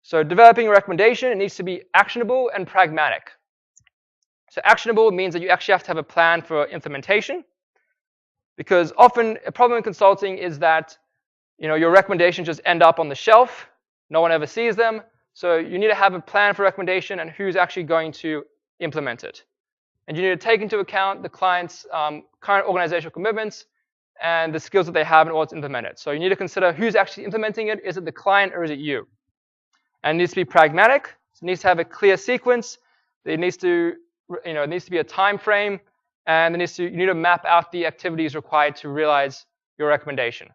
So developing a recommendation, it needs to be actionable and pragmatic. So actionable means that you actually have to have a plan for implementation, because often a problem in consulting is that your recommendations just end up on the shelf. No one ever sees them. So you need to have a plan for recommendation and who's actually going to implement it. And you need to take into account the client's current organizational commitments and the skills that they have in order to implement it. So you need to consider who's actually implementing it. Is it the client or is it you? And it needs to be pragmatic. It needs to have a clear sequence. It needs to, it needs to be a time frame, and you need to map out the activities required to realize your recommendation.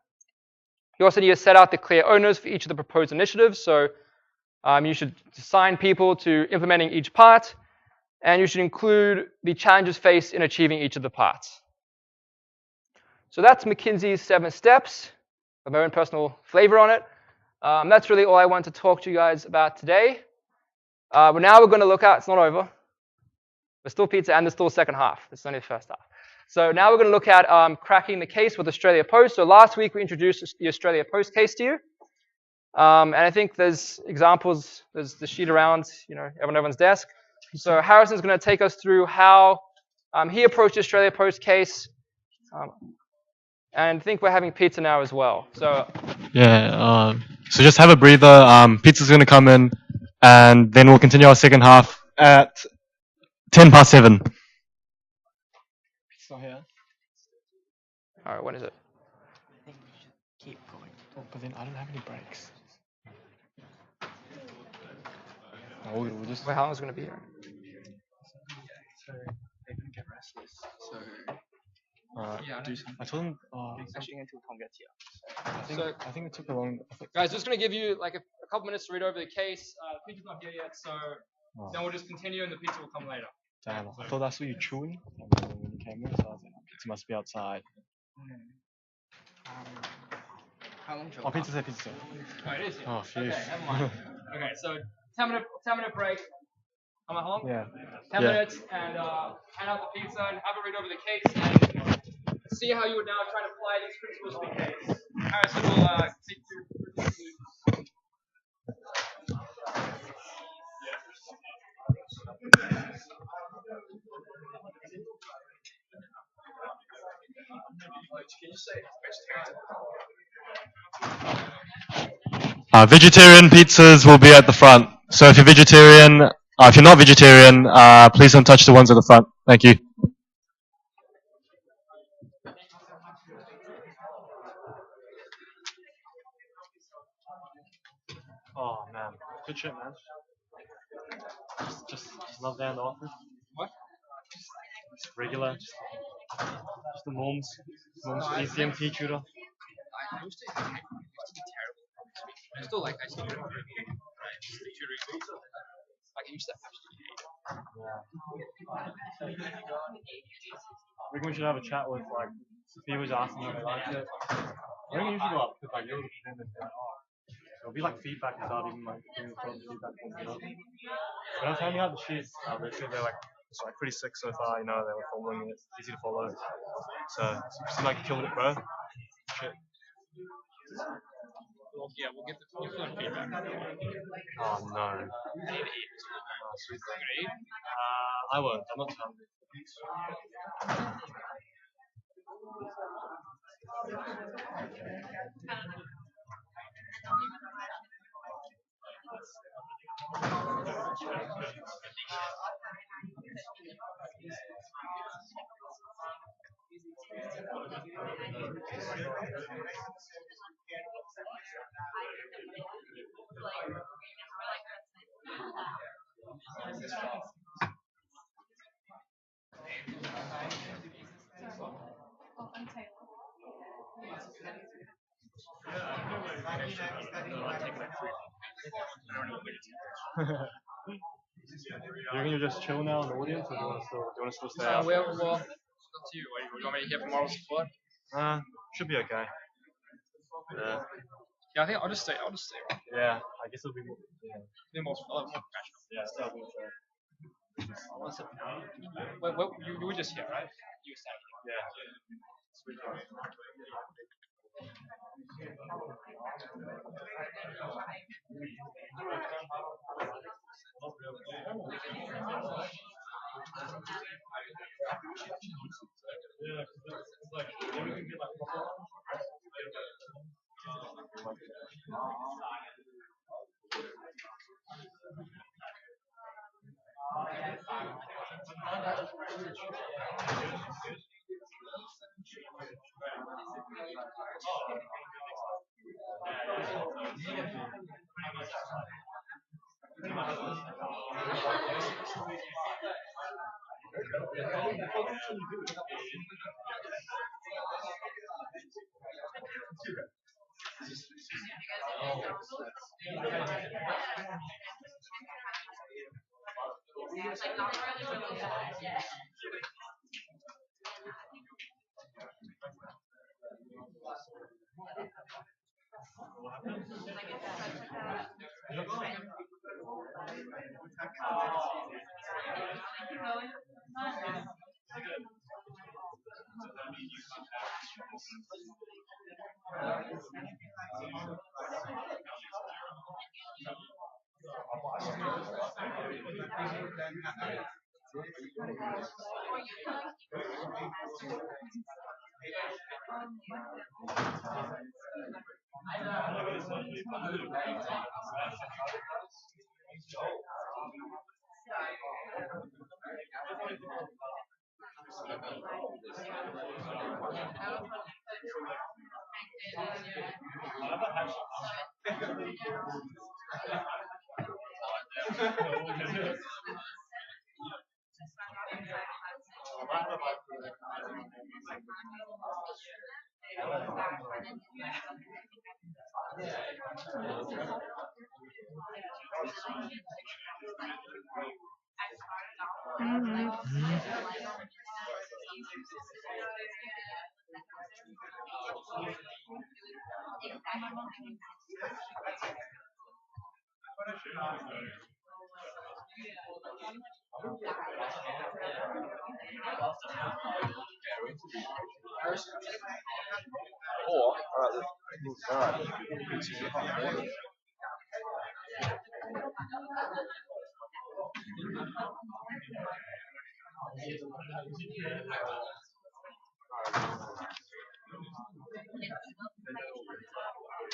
You also need to set out the clear owners for each of the proposed initiatives. So you should assign people to implementing each part, and you should include the challenges faced in achieving each of the parts. So that's McKinsey's 7 steps. I have my own personal flavor on it. That's really all I want to talk to you guys about today. But now we're going to look at, it's not over. There's still pizza and there's still a second half. This is only the first half. So now we're going to look at cracking the case with Australia Post. So last week we introduced the Australia Post case to you. And I think there's examples, there's the sheet around, everyone's desk. So Harrison's going to take us through how he approached the Australia Post case. And I think we're having pizza now as well. So yeah, so just have a breather. Pizza's going to come in, and then we'll continue our second half at 7:10. It's not here. All right, when is it? I think we should keep going. Oh, but then I don't have any breaks. No, we'll just. Well, how long is it going to be here? So they're going to get restless. So I told them. Actually, until Tom gets here. I think it took a long. Guys, just going to give you like a couple minutes to read over the case. The pizza's not here yet, so then we'll just continue and the pizza will come later. Damn, I thought that's what you're chewing when you came in, so I was like, pizza must be outside. how long? Oh, pizza. Oh, it is here. Oh, phew. Okay, never mind. Okay, so 10-minute break. Am I home? Yeah. 10 minutes and hand out the pizza and have a read over the case and see how you would now try to apply these principles to the case. Harrison will take you. Vegetarian pizzas will be at the front. So if you're vegetarian, if you're not vegetarian, please don't touch the ones at the front. Thank you. Oh man, good shit, man. Just love that in the office. What? Just regular. Just the norms ECMT tutor. I still like ICT. Like, I used to absolutely hate it. I think we should have a chat with like viewers asking if they liked it. I think you should go up because like you're the like, oh, it'll be like feedback without even like giving the feedback. You know? When I was handing out the sheets, they said they're like it's like pretty sick so far. You know, they were following it, easy to follow. So it seemed like you killed it, bro. Shit. Well, yeah, we'll get the feedback. Oh no. I need to eat. Oh, sweet. You gonna eat? I won't. I'm not hungry. You're gonna just chill now in the audience, or do you want to still stay out? Well, it's up to you. What, you want me to hear from moral support? Should be okay. Yeah. Yeah, I think I'll just stay. Yeah, I guess it'll be more. Yeah. Be more professional. Yeah, that'll be fair. Well, you were just here, right? You were standing here. Yeah. Sweet.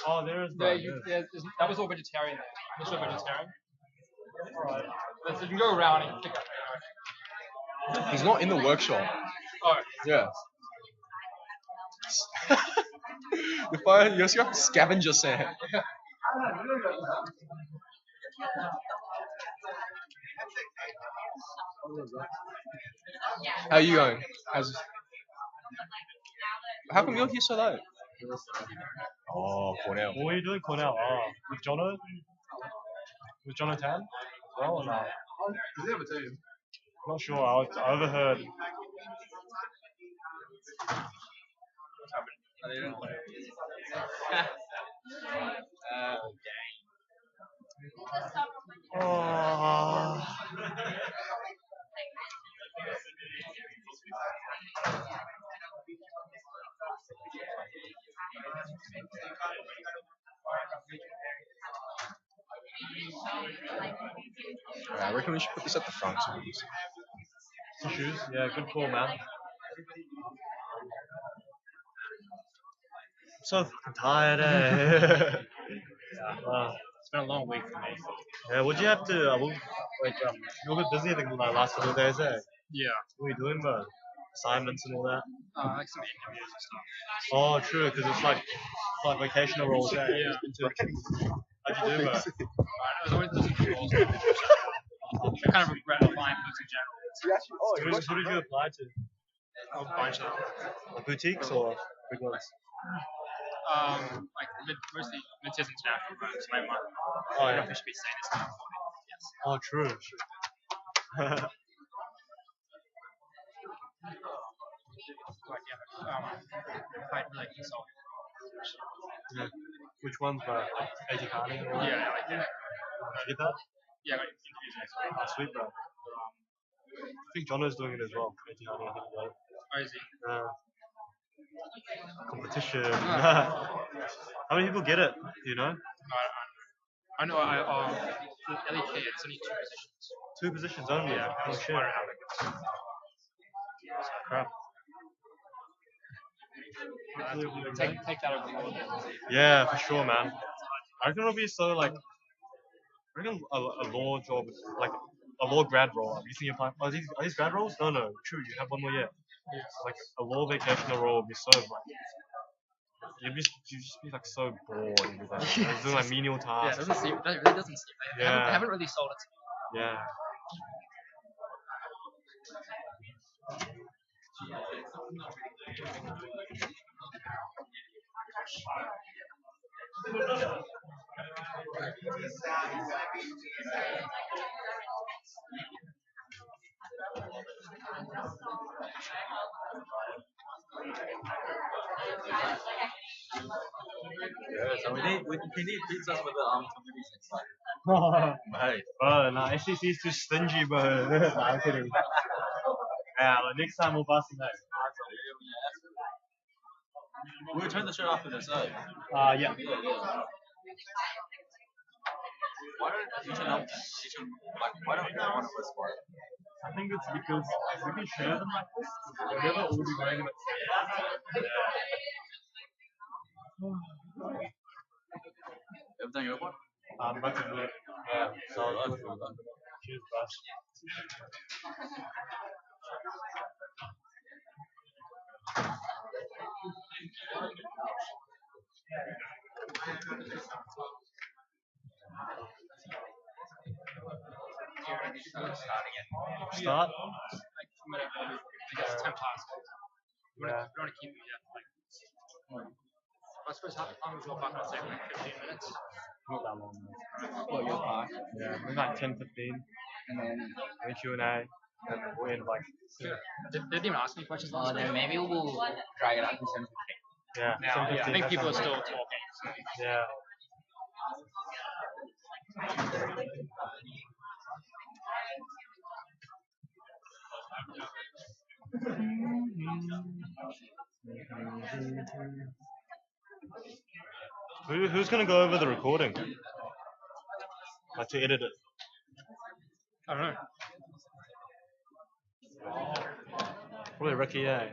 Oh, there's that was all vegetarian. This was vegetarian. Alright. You can go around and pick up. He's not in the workshop. Oh. Yeah. The fire, you also have scavenger sand. How are you going? How come you're here so late? Oh, Cornell. What were you doing, Cornell? With Jono? With Jono Tan? Well, or no? Does he have a team? Not sure. I overheard. Oh. I reckon we should put this at the front. Tissues? Yeah, good call, man. I'm so fucking tired, eh? It's been a long week for me. Yeah, what'd you have to, you were a bit busy the last couple of days, eh? Yeah. What are you doing, bro? Assignments and all that? Like some interviews and stuff. Oh, true, because it's like vocational roles, eh? Yeah. How'd you do, bro? I was always looking for roles. I kind of regret applying for this in general. Who did you apply to? A bunch of them. Like boutiques or big ones? Like mostly mid-tier international firms. My mom. Oh, I don't know yeah. if we should be saying this now. Yes. Oh, true. Like, quite like consulting. Yeah. Which ones, bro? Like Etikani? Yeah, like that. Did you get that? Yeah, I got interviews next week. Oh, sweet, bro. I think Jono's doing it as well. Etikani, I think, as well. Oh, is he? Competition. How many people get it? Do you know? I know. The LEK, it's only 2 positions. 2 positions only. Yeah. Oh shit. I don't have it. Crap. Take that over the whole day. Yeah, for sure, man. I reckon it'll be so like. I reckon a law job, like a law grad role. You think you apply? Are these grad roles? No, true. You have one more year. Like a law vacational role would be so like. You'd just be like so bored. You'd be like, doing like menial Yeah, tasks. it really doesn't seem. They Yeah. haven't really sold it to me. Yeah. So we need pizzas with the communities inside. Mate, bro, nah, SCC is too stingy, bro. Nah, I'm kidding. Yeah, like next time we'll bust it. We'll return the shirt after this, eh? Yeah. Why don't each and like why don't one of us work? I think it's because we can share them like this. We're never all be going in Everything open? I'm about to do it. Yeah. So that's cool. Cheers, bro. Start? Like, whatever. I guess 10 past. You want to keep it yet? Like, I suppose how long was your bucket? I'd say like 15 minutes. Not that long. Oh, your part. Yeah, maybe like 10, 15. And then Q&A. We're in like. Did they even ask me questions last then week? maybe we'll drag it up to 10. Yeah, Now, 10, yeah, I 15, think that people are sounds still good. talking. So. Yeah. Who's going to go over the recording? Like to edit it? I don't know. Probably Ricky, yeah.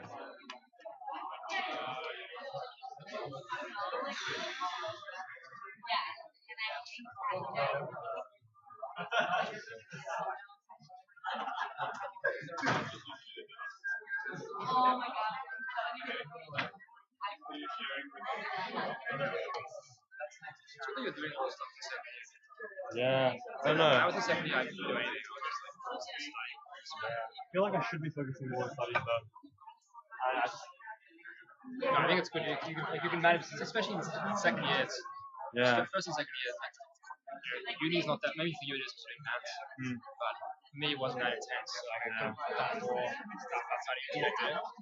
It's really you're doing all this stuff in second year. Yeah, I don't know. I was in second year, I didn't do anything. I was just like, I feel like I should be focusing more on studies, but I just No, I think it's good. You can manage, especially in second years. Yeah. First and second years, like, uni is not that. Maybe for you it is studying maths, but for me it wasn't that intense. So like, I could have done more stuff outside of uni.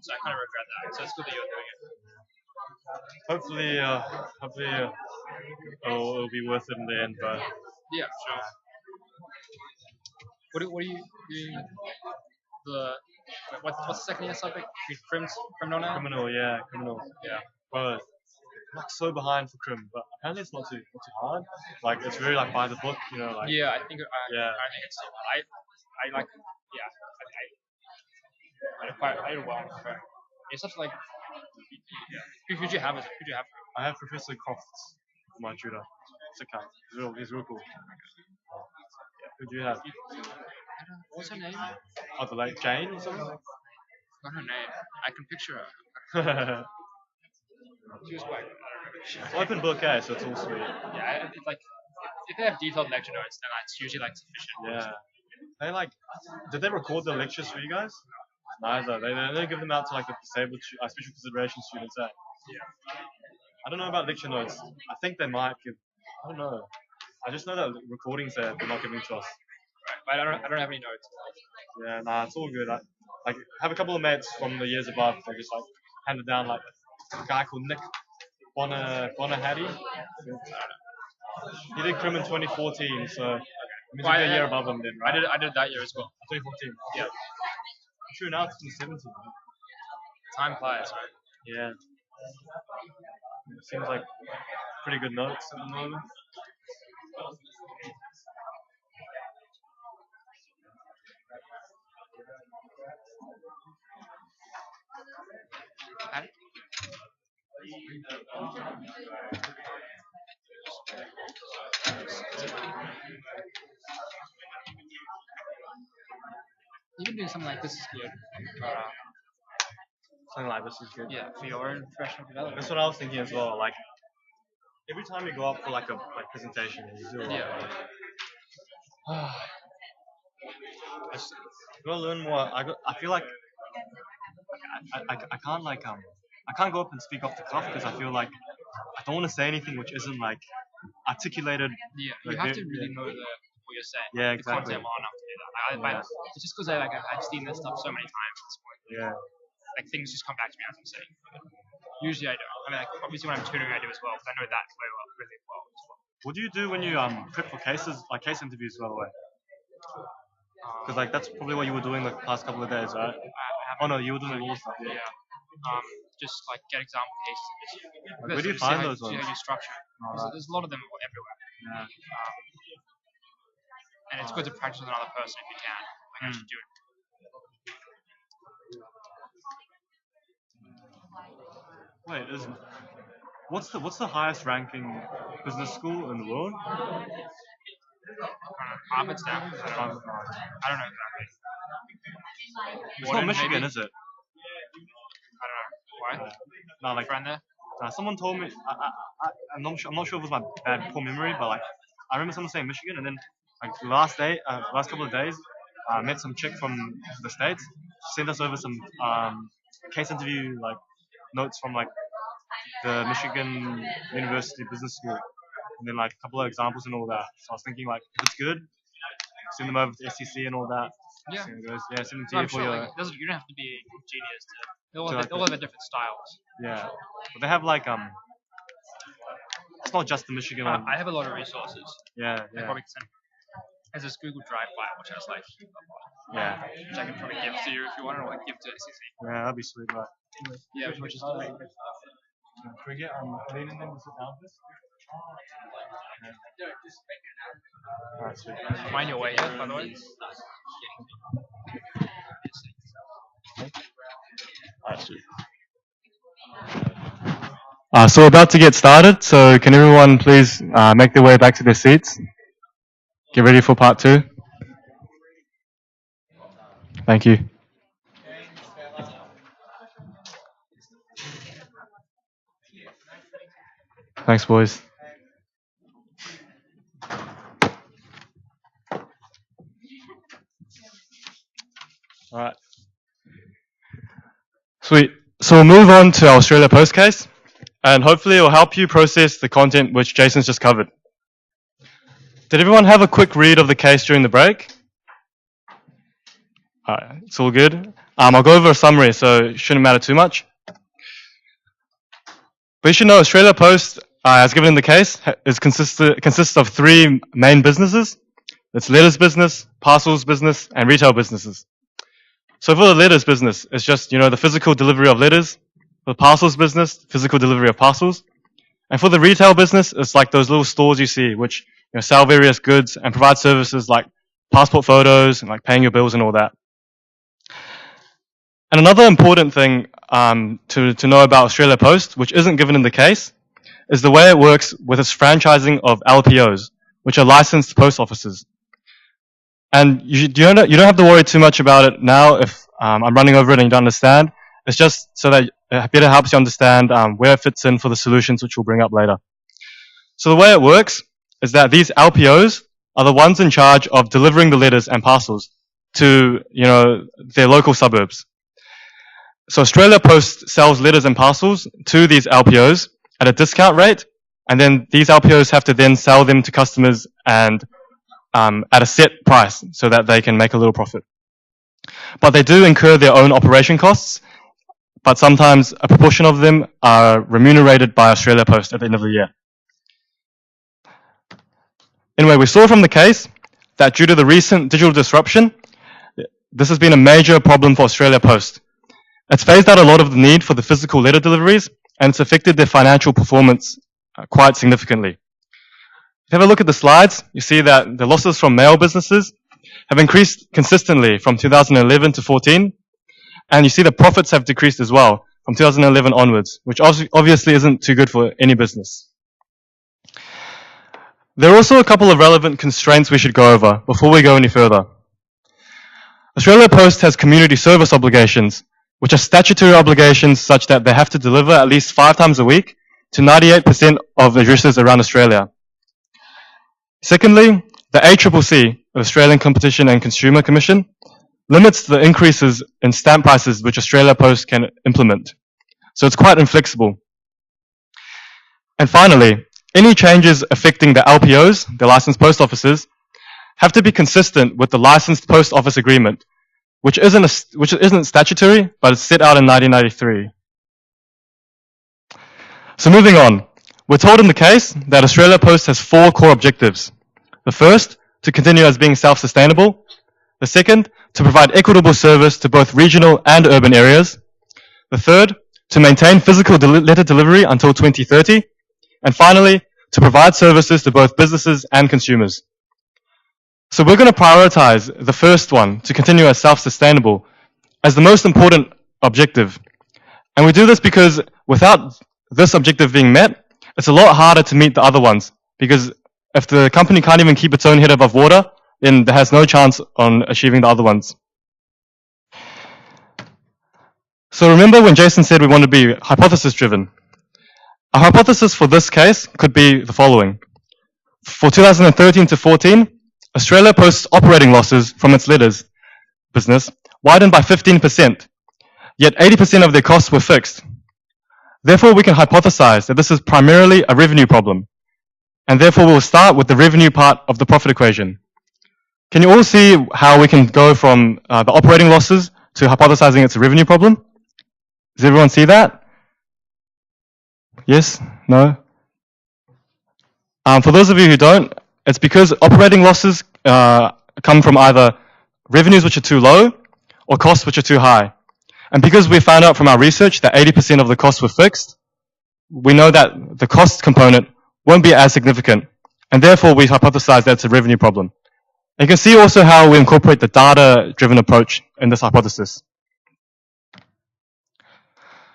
So I kind of regret that. So it's good that you're doing it. Hopefully, it'll be worth it in the end. But Yeah, sure. What are you doing? What's the second year subject? Criminal now? criminal. Yeah. But I'm like so behind for crim, but apparently it's not too hard. Like it's really like by the book, you know. Like Yeah, I think it's. I like. Yeah. I did well. It's such like. Yeah. Who'd you have? I have Professor Crofts, my tutor. It's okay. He's real cool. Who do you have? What's her name? Oh, the late Jane or something? Not her name. I can picture her. She was quite. It's open book, eh? So it's all sweet. Yeah, it's like if they have detailed lecture notes, then it's usually like sufficient. Yeah. They like. Did they record the lectures for you guys? Neither. They only give them out to like the disabled special consideration students. Eh? Yeah. I don't know about lecture notes. I think they might give. I don't know. I just know that recordings they're not giving to us. Right, but I don't have any notes. Yeah, nah, it's all good. I have a couple of mates from the years above. They just like handed down like a guy called Nick Bonahadi. He did crim in 2014, so he's a year above him then, right? I did that year as well. 2014. Yeah. I'm sure now it's 2017. Time flies, right? Yeah. It seems like pretty good notes at the moment. Even doing something like this is good. Something like this is good. Yeah, for your own professional development. That's what I was thinking as well. Like every time you go up for like a presentation, you do it. Yeah. I gotta learn more. I feel like I can't like I can't go up and speak off the cuff because I feel like I don't want to say anything which isn't like articulated. Yeah, you like, have to really know what you're saying. Yeah, the exactly. content well enough to do that. It's just because I've seen this stuff so many times at this point. Yeah. Like things just come back to me as I'm saying. Usually I don't. I mean, like, obviously when I'm tutoring I do as well because I know that really well as well. What do you do when you prep for cases, like case interviews, by the way? Because like that's probably what you were doing the past couple of days, right? Oh no, you were doing all stuff. Yeah. Just like get example cases. Where do you find those ones? See how you structure. There's a lot of them everywhere. Yeah. And it's good to practice with another person if you can. Like I should do it. Wait, what's the highest ranking business school in the world? Harvard, Stanford. I don't know exactly. It's not Michigan, maybe? is it? I don't know. Why? No, like Friend there? someone told me. I'm not sure if it was my bad poor memory, but like I remember someone saying Michigan, and then like the last couple of days, I met some chick from the States. She sent us over some case interview like notes from like the Michigan University Business School, and then like a couple of examples and all that. So I was thinking like if it's good, send them over to SCC and all that. Yeah. Send them to So I'm you for sure your. like, you don't have to be a genius to. They all like have different styles. Yeah, but they have like it's not just the Michigan one. I have a lot of resources. Yeah, I probably can send. There's this Google Drive file which has like. Yeah. Which I can probably give to you if you want, or like give to SCC. Yeah, that'd be sweet, right? Yeah, which is great. Can we get Lean and them to sit down, please? Alright, sweet. Mind your way here, by the way. Alright, sweet. So we're about to get started, so can everyone please make their way back to their seats? Get ready for part 2. Thank you. Thanks, boys. Alright. Sweet. So we'll move on to our Australia Post case, and hopefully it will help you process the content which Jason's just covered. Did everyone have a quick read of the case during the break? Alright, it's all good. I'll go over a summary, so it shouldn't matter too much. But you should know Australia Post, as given in the case, consists of three main businesses. It's letters business, parcels business, and retail businesses. So for the letters business, it's just, the physical delivery of letters. For the parcels business, physical delivery of parcels. And for the retail business, it's like those little stores you see, which sell various goods and provide services like passport photos and like paying your bills and all that. And another important thing to know about Australia Post, which isn't given in the case, is the way it works with its franchising of LPOs, which are licensed post offices. And you don't have to worry too much about it now if I'm running over it and you don't understand. It's just so that it better helps you understand where it fits in for the solutions which we'll bring up later. So the way it works is that these LPOs are the ones in charge of delivering the letters and parcels to their local suburbs. So Australia Post sells letters and parcels to these LPOs at a discount rate, and then these LPOs have to then sell them to customers and at a set price so that they can make a little profit. But they do incur their own operation costs, but sometimes a proportion of them are remunerated by Australia Post at the end of the year. Anyway, we saw from the case that due to the recent digital disruption, this has been a major problem for Australia Post. It's phased out a lot of the need for the physical letter deliveries, and it's affected their financial performance quite significantly. If you have a look at the slides, you see that the losses from mail businesses have increased consistently from 2011 to 14, and you see the profits have decreased as well from 2011 onwards, which obviously isn't too good for any business. There are also a couple of relevant constraints we should go over before we go any further. Australia Post has community service obligations, which are statutory obligations such that they have to deliver at least 5 times a week to 98% of addresses around Australia. Secondly, the ACCC, the Australian Competition and Consumer Commission, limits the increases in stamp prices which Australia Post can implement. So it's quite inflexible. And finally, any changes affecting the LPOs, the licensed post offices, have to be consistent with the licensed post office agreement, which isn't statutory, but it's set out in 1993. So moving on. We're told in the case that Australia Post has 4 core objectives. The first, to continue as being self-sustainable. The second, to provide equitable service to both regional and urban areas. The third, to maintain physical letter delivery until 2030. And finally, to provide services to both businesses and consumers. So we're going to prioritize the first one, to continue as self-sustainable, as the most important objective. And we do this because without this objective being met, it's a lot harder to meet the other ones, because if the company can't even keep its own head above water, then it has no chance on achieving the other ones. So remember when Jason said we want to be hypothesis driven? A hypothesis for this case could be the following. For 2013 to 14, Australia Post's operating losses from its letters business widened by 15%, yet 80% of their costs were fixed. Therefore, we can hypothesize that this is primarily a revenue problem, and therefore we'll start with the revenue part of the profit equation. Can you all see how we can go from the operating losses to hypothesizing it's a revenue problem? Does everyone see that? Yes? No? For those of you who don't, it's because operating losses come from either revenues which are too low or costs which are too high. And because we found out from our research that 80% of the costs were fixed, we know that the cost component won't be as significant. And therefore, we hypothesize that it's a revenue problem. And you can see also how we incorporate the data-driven approach in this hypothesis.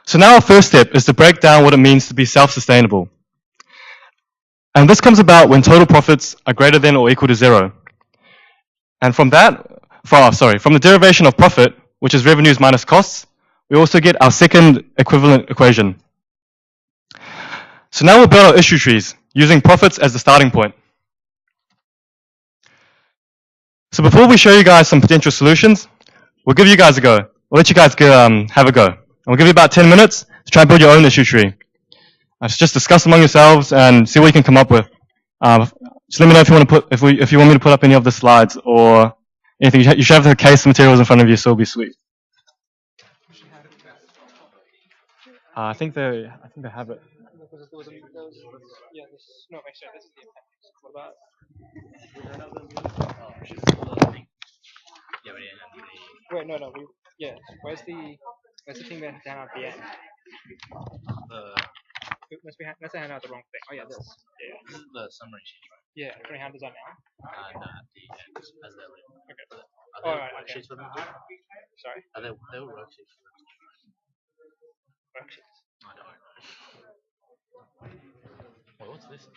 So now our first step is to break down what it means to be self-sustainable. And this comes about when total profits are greater than or equal to 0. And from the derivation of profit, which is revenues minus costs, we also get our second equivalent equation. So now we'll build our issue trees using profits as the starting point. So before we show you guys some potential solutions, we'll give you guys a go. We'll let you guys have a go. We'll give you about 10 minutes to try and build your own issue tree. Just discuss among yourselves and see what you can come up with. Just let me know if you want to if you want me to put up any of the slides or anything. You should have the case materials in front of you, so it'll be sweet. I think they have it. Yeah, this, no, actually, this is the appendix. What about? Wait, no, yeah. Where's the thing that down at the end? Must have handed out the wrong thing. Oh yeah, this. Yeah. This is the summary sheet. Yeah, can we hand this out now? No, at the end, as they're later. Okay. Are Oh, there right, okay. worksheets for them too? Sorry? Are there worksheets for them? Worksheets. I don't know. Wait, what's this?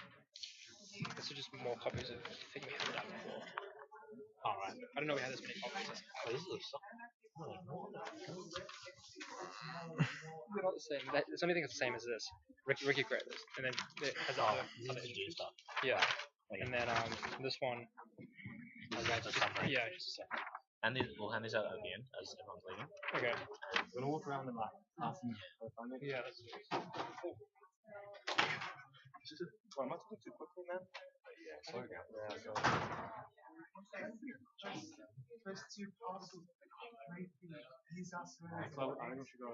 This is just more copies of the thing we handed out before. Alright. I don't know we had this many copies. Oh, this is a summary. They're not the same. It's only thing that's the same as this. Ricky created this. And then it has other G stuff. Yeah. Okay. And then this one. This is just a summary. Yeah, just a second. And we'll hand this out at the end as everyone's leaving. Okay. We're gonna walk around and like ask them. Yeah, that's Am I talking too quickly, man? First two parcels. These are So I think we should go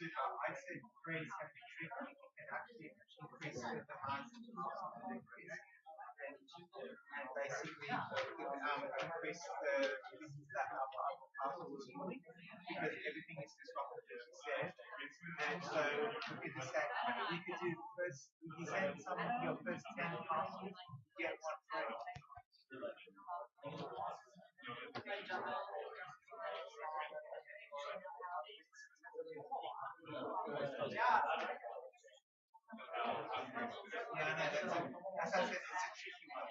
I'd say grades can be tricky and actually increase the demand and basically increase the business that our households need because everything is disrupted as you said. And so we could just say you could do first if you send some of your first 10 parcels, get one free. Yeah, no, that's I said, it's a tricky one.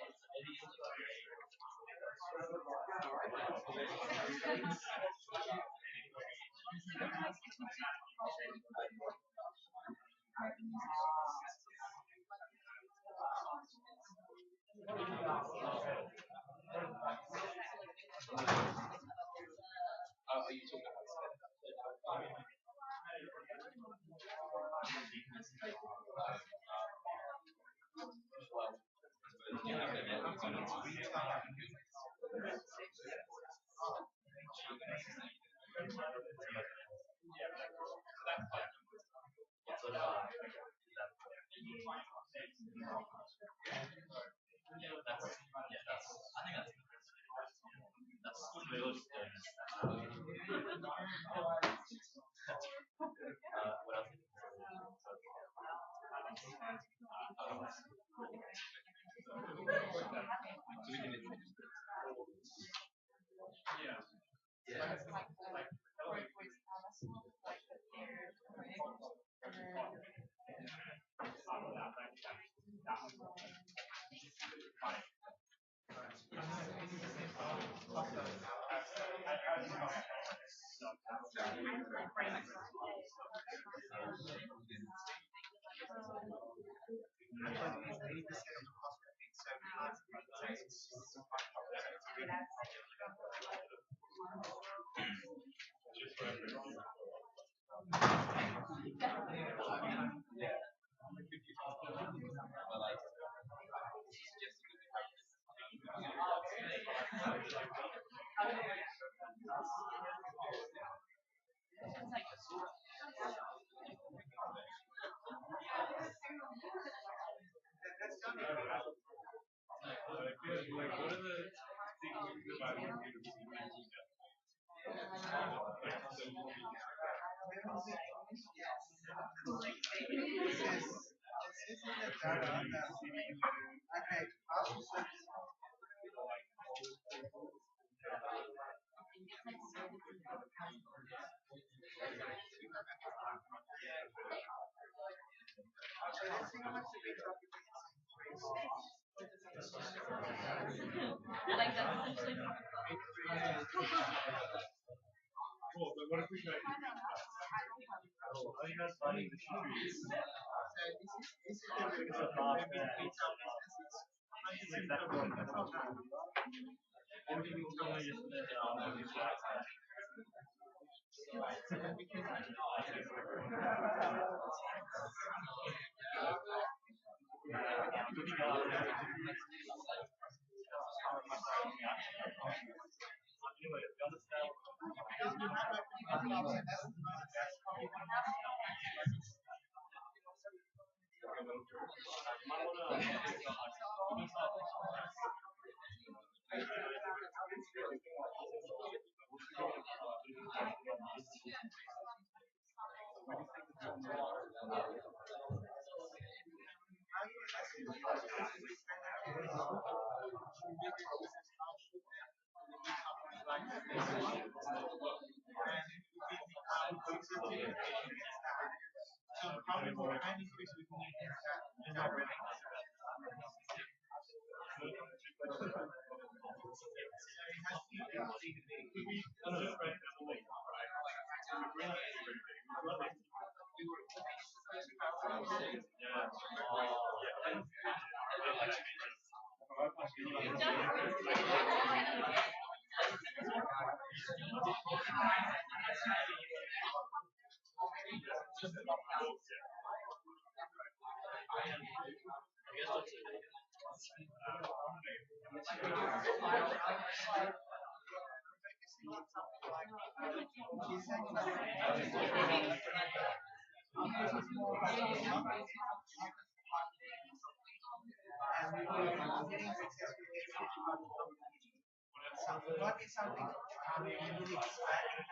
let's see how much the rate of occupancy Like that's essentially. Cool, but what if we try to I think that's funny. The So this is the rate of business. So probably more time increase we need is not really. What is something really expanding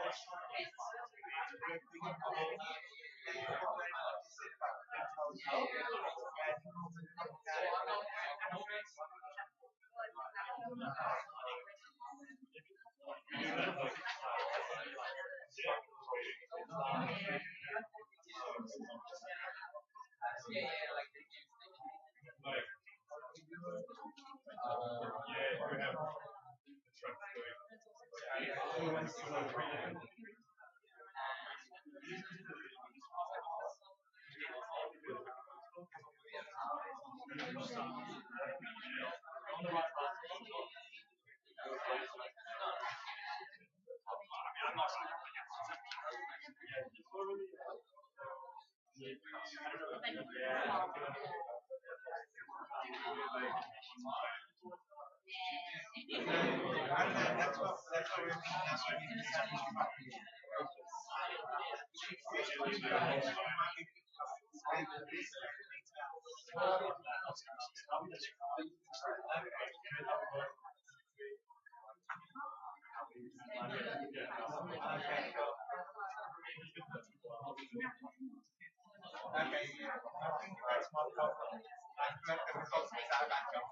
Okay, yeah. I think that's my problem. I feel like the results without that job.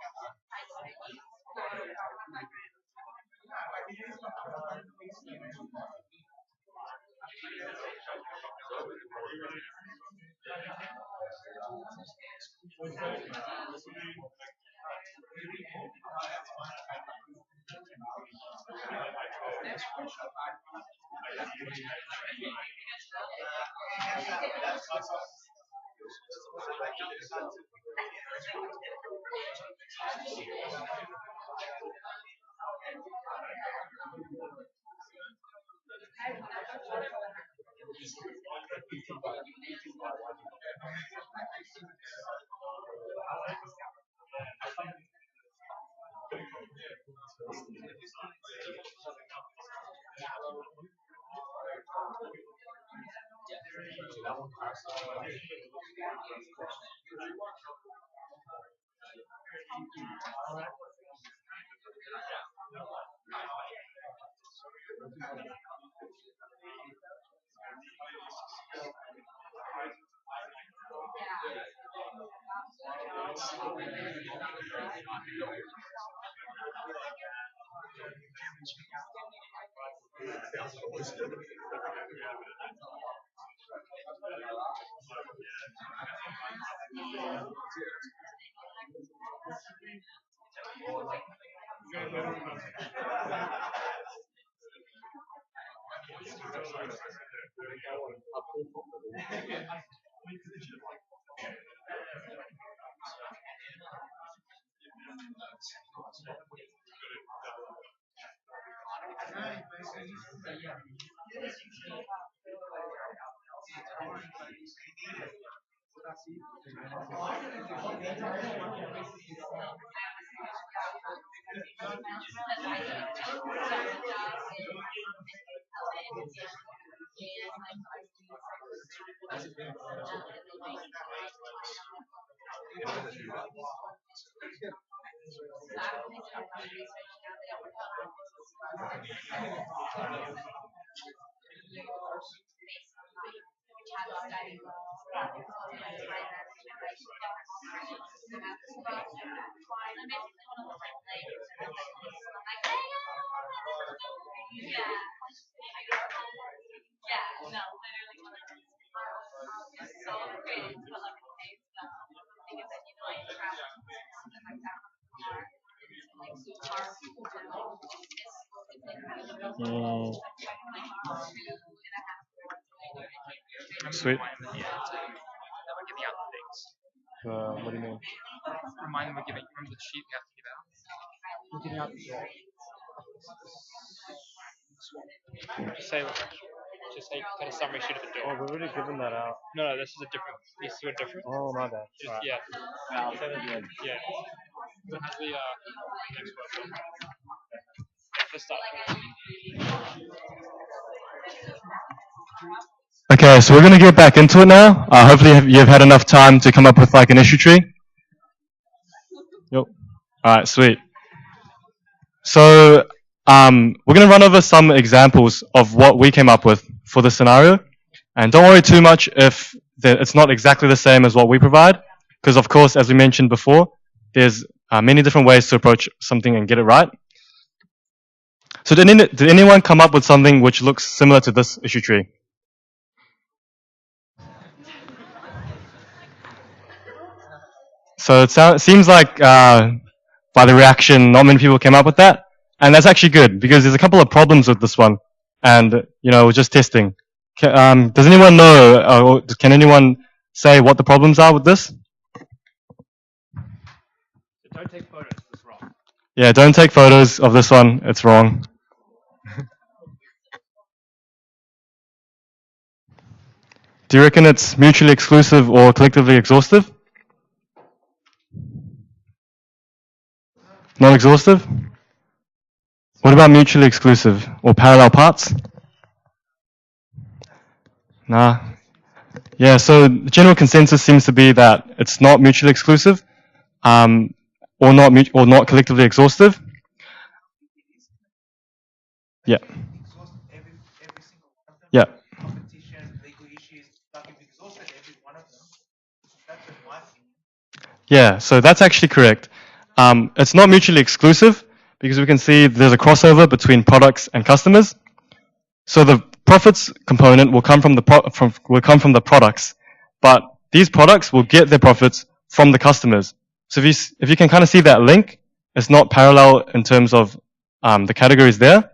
Sweet. That we're giving out the things. What do you mean? Remind them we're giving from the sheet we have to give out. We're giving out the job. Just say, kind of summary sheet of the Oh, door. we've already given that out. No, this is a different. These two are different. Oh, my bad. Just, Right. yeah. Yeah, I'll say that again. Yeah. So how's the next workshop? Let's start. Okay, so we're going to get back into it now. Hopefully you've had enough time to come up with like an issue tree. Yep. All right, sweet. So we're going to run over some examples of what we came up with for the scenario. And don't worry too much if it's not exactly the same as what we provide. Because of course, as we mentioned before, there's many different ways to approach something and get it right. So did anyone come up with something which looks similar to this issue tree? So it seems like by the reaction, not many people came up with that. And that's actually good because there's a couple of problems with this one. And, we're just testing. Does anyone know, or can anyone say what the problems are with this? So don't take photos. That's wrong. Yeah, don't take photos of this one. It's wrong. Do you reckon it's mutually exclusive or collectively exhaustive? Not exhaustive? What about mutually exclusive or parallel parts? Nah. Yeah, so the general consensus seems to be that it's not mutually exclusive, or not collectively exhaustive. Yeah. Exhaust every single one of them. Yeah. Competition, legal issues, like you've exhausted every one of them. That's in my opinion. Yeah, so that's actually correct. It's not mutually exclusive because we can see there's a crossover between products and customers. So the profits component will come from the products, but these products will get their profits from the customers. So if you can kind of see that link, it's not parallel in terms of the categories there,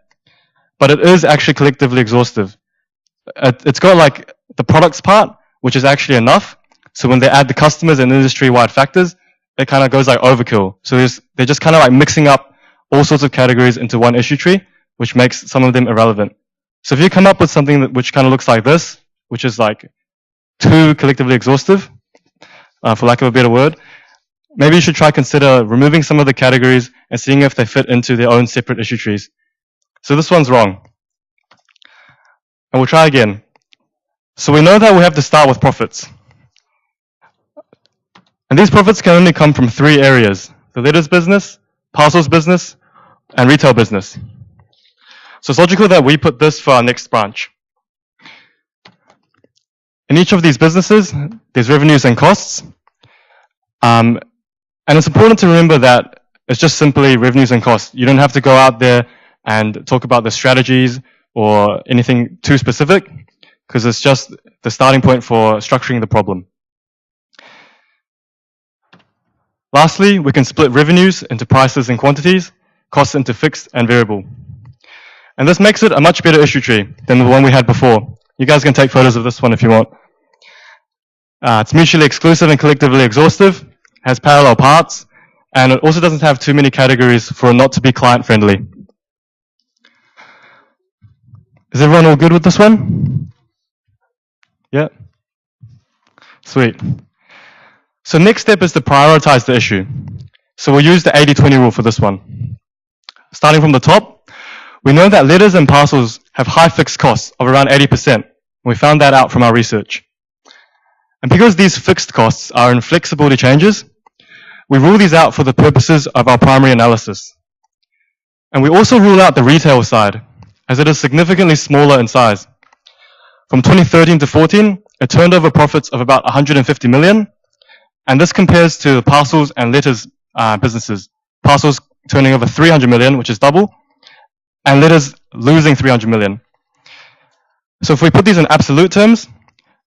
but it is actually collectively exhaustive. It's got like the products part, which is actually enough. So when they add the customers and industry-wide factors, it kind of goes like overkill. So they're just kind of like mixing up all sorts of categories into one issue tree, which makes some of them irrelevant. So if you come up with something which kind of looks like this, which is like too collectively exhaustive, for lack of a better word, maybe you should try consider removing some of the categories and seeing if they fit into their own separate issue trees. So this one's wrong. And we'll try again. So we know that we have to start with profits. And these profits can only come from three areas: the letters business, parcels business, and retail business. So it's logical that we put this for our next branch. In each of these businesses, there's revenues and costs. And it's important to remember that it's just simply revenues and costs. You don't have to go out there and talk about the strategies or anything too specific, because it's just the starting point for structuring the problem. Lastly, we can split revenues into prices and quantities, costs into fixed and variable. And this makes it a much better issue tree than the one we had before. You guys can take photos of this one if you want. It's mutually exclusive and collectively exhaustive, has parallel parts, and it also doesn't have too many categories for it not to be client friendly. Is everyone all good with this one? Yeah? Sweet. So next step is to prioritize the issue. So we'll use the 80-20 rule for this one. Starting from the top, we know that letters and parcels have high fixed costs of around 80%. We found that out from our research. And because these fixed costs are inflexible to changes, we rule these out for the purposes of our primary analysis. And we also rule out the retail side, as it is significantly smaller in size. From 2013 to 14, it turned over profits of about 150 million, and this compares to the parcels and letters businesses. Parcels turning over 300 million, which is double, and letters losing 300 million. So if we put these in absolute terms,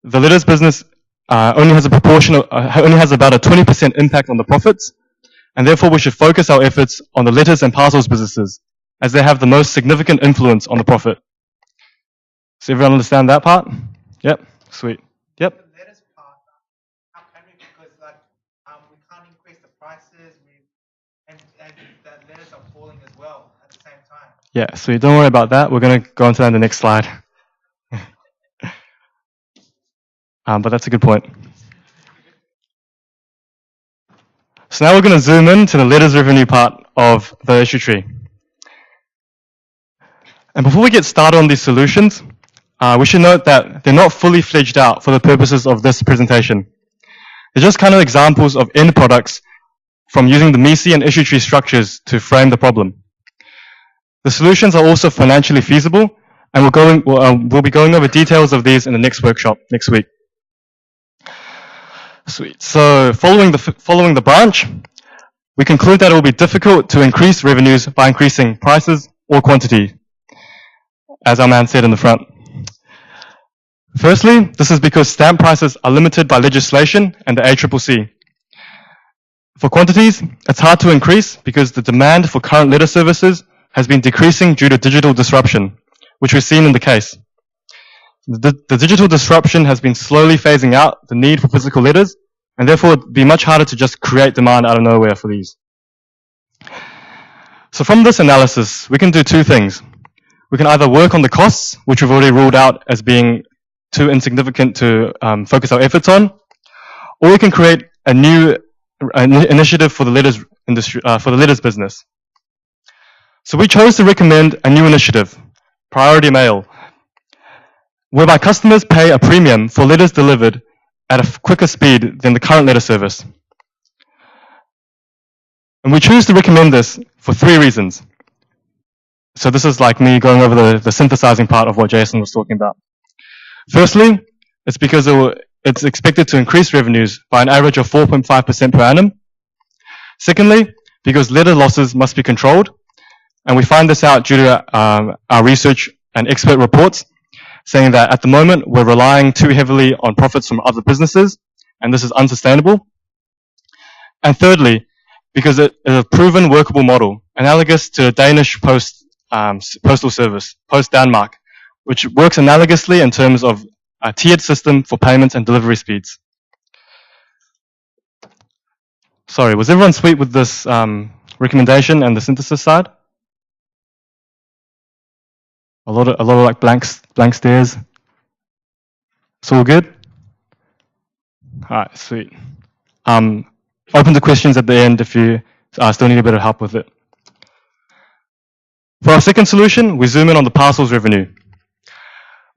the letters business only has about a 20% impact on the profits, and therefore we should focus our efforts on the letters and parcels businesses, as they have the most significant influence on the profit. Does everyone understand that part? Yep, sweet. Yep. The letters part, how can we, because like we can't increase the prices, and the letters are falling as well at the same time. Yeah, so don't worry about that. We're going to go on to that in the next slide. But that's a good point. So now we're going to zoom in to the letters revenue part of the issue tree. And before we get started on these solutions, we should note that they're not fully fledged out for the purposes of this presentation. They're just kind of examples of end products from using the MECE and issue tree structures to frame the problem. The solutions are also financially feasible, and we'll be going over details of these in the next workshop next week. Sweet. So following the branch, we conclude that it will be difficult to increase revenues by increasing prices or quantity, as our man said in the front. Firstly, this is because stamp prices are limited by legislation and the ACCC. For quantities, it's hard to increase because the demand for current letter services has been decreasing due to digital disruption, which we've seen in the case. The digital disruption has been slowly phasing out the need for physical letters, and therefore it would be much harder to just create demand out of nowhere for these. So from this analysis, we can do two things. We can either work on the costs, which we've already ruled out as being too insignificant to focus our efforts on, or we can create a new initiative for the letters industry, for the letters business. So we chose to recommend a new initiative, Priority Mail, whereby customers pay a premium for letters delivered at a quicker speed than the current letter service. And we choose to recommend this for 3 reasons. So this is like me going over the synthesizing part of what Jason was talking about. Firstly, it's because it's expected to increase revenues by an average of 4.5% per annum. Secondly, because letter losses must be controlled, and we find this out due to our research and expert reports, saying that at the moment we're relying too heavily on profits from other businesses, and this is unsustainable. And thirdly, because it is a proven workable model, analogous to the Danish postal service, Post Denmark, which works analogously in terms of a tiered system for payments and delivery speeds. Sorry, was everyone sweet with this recommendation and the synthesis side? A lot of like blank stares. It's all good? Alright, sweet. Open to questions at the end if you still need a bit of help with it. For our second solution, we zoom in on the parcels revenue.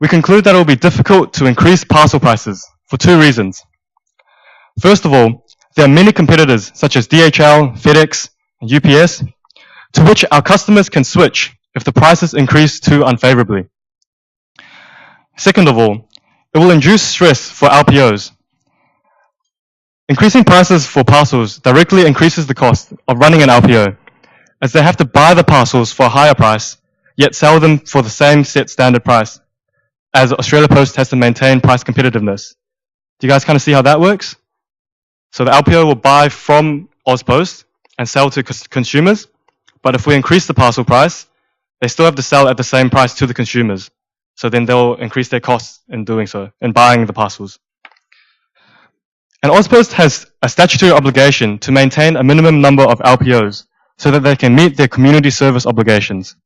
We conclude that it will be difficult to increase parcel prices for 2 reasons. First of all, there are many competitors such as DHL, FedEx, and UPS, to which our customers can switch if the prices increase too unfavorably. Second of all, it will induce stress for LPOs. Increasing prices for parcels directly increases the cost of running an LPO, as they have to buy the parcels for a higher price, yet sell them for the same set standard price, as Australia Post has to maintain price competitiveness. Do you guys kind of see how that works? So the LPO will buy from AusPost and sell to consumers. But if we increase the parcel price, they still have to sell at the same price to the consumers. So then they'll increase their costs in doing so, in buying the parcels. And AusPost has a statutory obligation to maintain a minimum number of LPOs so that they can meet their community service obligations.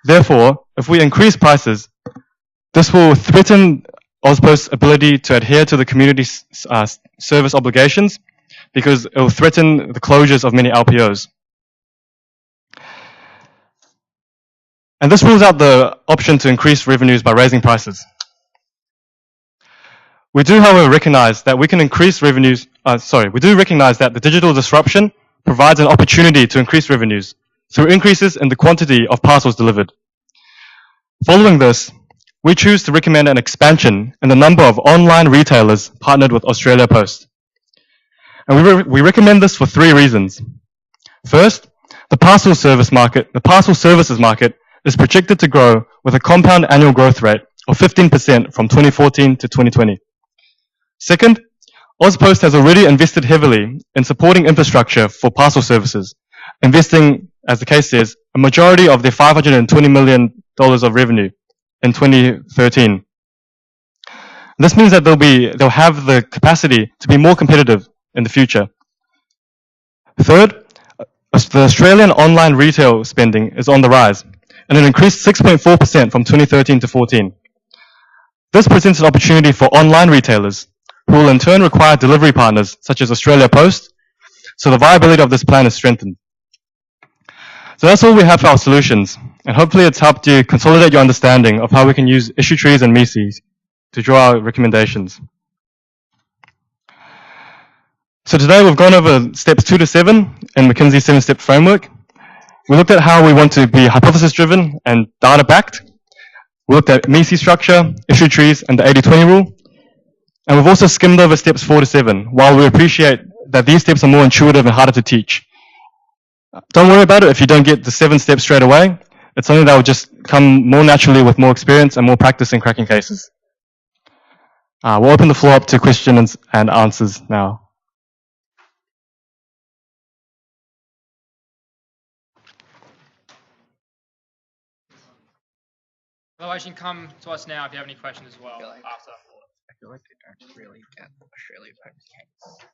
Therefore, if we increase prices, this will threaten AusPost's ability to adhere to the community service obligations because it will threaten the closures of many LPOs. And this rules out the option to increase revenues by raising prices. We do, however, recognize that we can increase revenues, we do recognize that the digital disruption provides an opportunity to increase revenues through increases in the quantity of parcels delivered. Following this, we choose to recommend an expansion in the number of online retailers partnered with Australia Post. And we recommend this for 3 reasons. First, the parcel services market is projected to grow with a compound annual growth rate of 15% from 2014 to 2020. Second, AusPost has already invested heavily in supporting infrastructure for parcel services, investing, as the case says, a majority of their $520 million of revenue in 2013. This means that they'll have the capacity to be more competitive in the future. Third, the Australian online retail spending is on the rise, and it increased 6.4% from 2013 to 14. This presents an opportunity for online retailers, who will in turn require delivery partners such as Australia Post, so the viability of this plan is strengthened. So that's all we have for our solutions, and hopefully it's helped you consolidate your understanding of how we can use issue trees and MECEs to draw our recommendations. So today we've gone over steps 2 to 7 in McKinsey's 7-step framework. We looked at how we want to be hypothesis-driven and data-backed. We looked at MECE structure, issue trees, and the 80-20 rule. And we've also skimmed over steps 4 to 7, while we appreciate that these steps are more intuitive and harder to teach. Don't worry about it if you don't get the 7 steps straight away. It's something that will just come more naturally with more experience and more practice in cracking cases. We'll open the floor up to questions and answers now. Otherwise, you can come to us now if you have any questions as well after. I feel like they don't really get Australia Post case.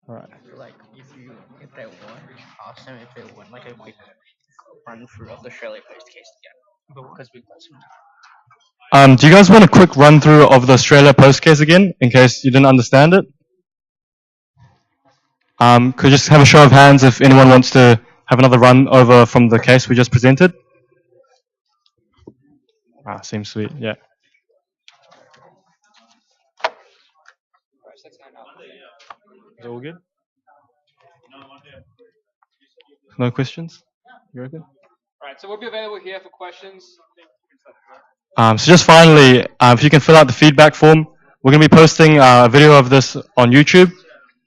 Alright. I feel like if they won, ask them if they won like a quick run through of the Australia Post case again. Because we've got some time. Do you guys want a quick run through of the Australia Post case again, in case you didn't understand it? Could you just have a show of hands if anyone wants to have another run over from the case we just presented? Seems sweet, yeah. Is it all good? No questions? You're okay? Alright, so we'll be available here for questions. So just finally, if you can fill out the feedback form, we're going to be posting a video of this on YouTube,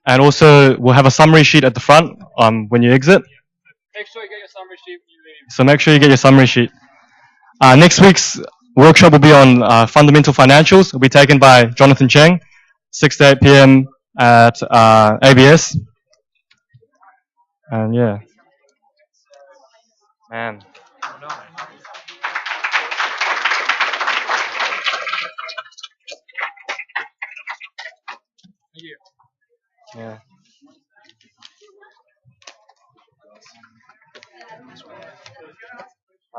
and also we'll have a summary sheet at the front when you exit. Make sure you get your summary sheet when you leave. So make sure you get your summary sheet. Next week's workshop will be on fundamental financials. It will be taken by Jonathan Cheng, 6 to 8 p.m. at ABS. And yeah. Man. Thank you. Yeah.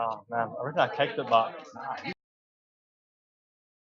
Oh man, I reckon I caked it, but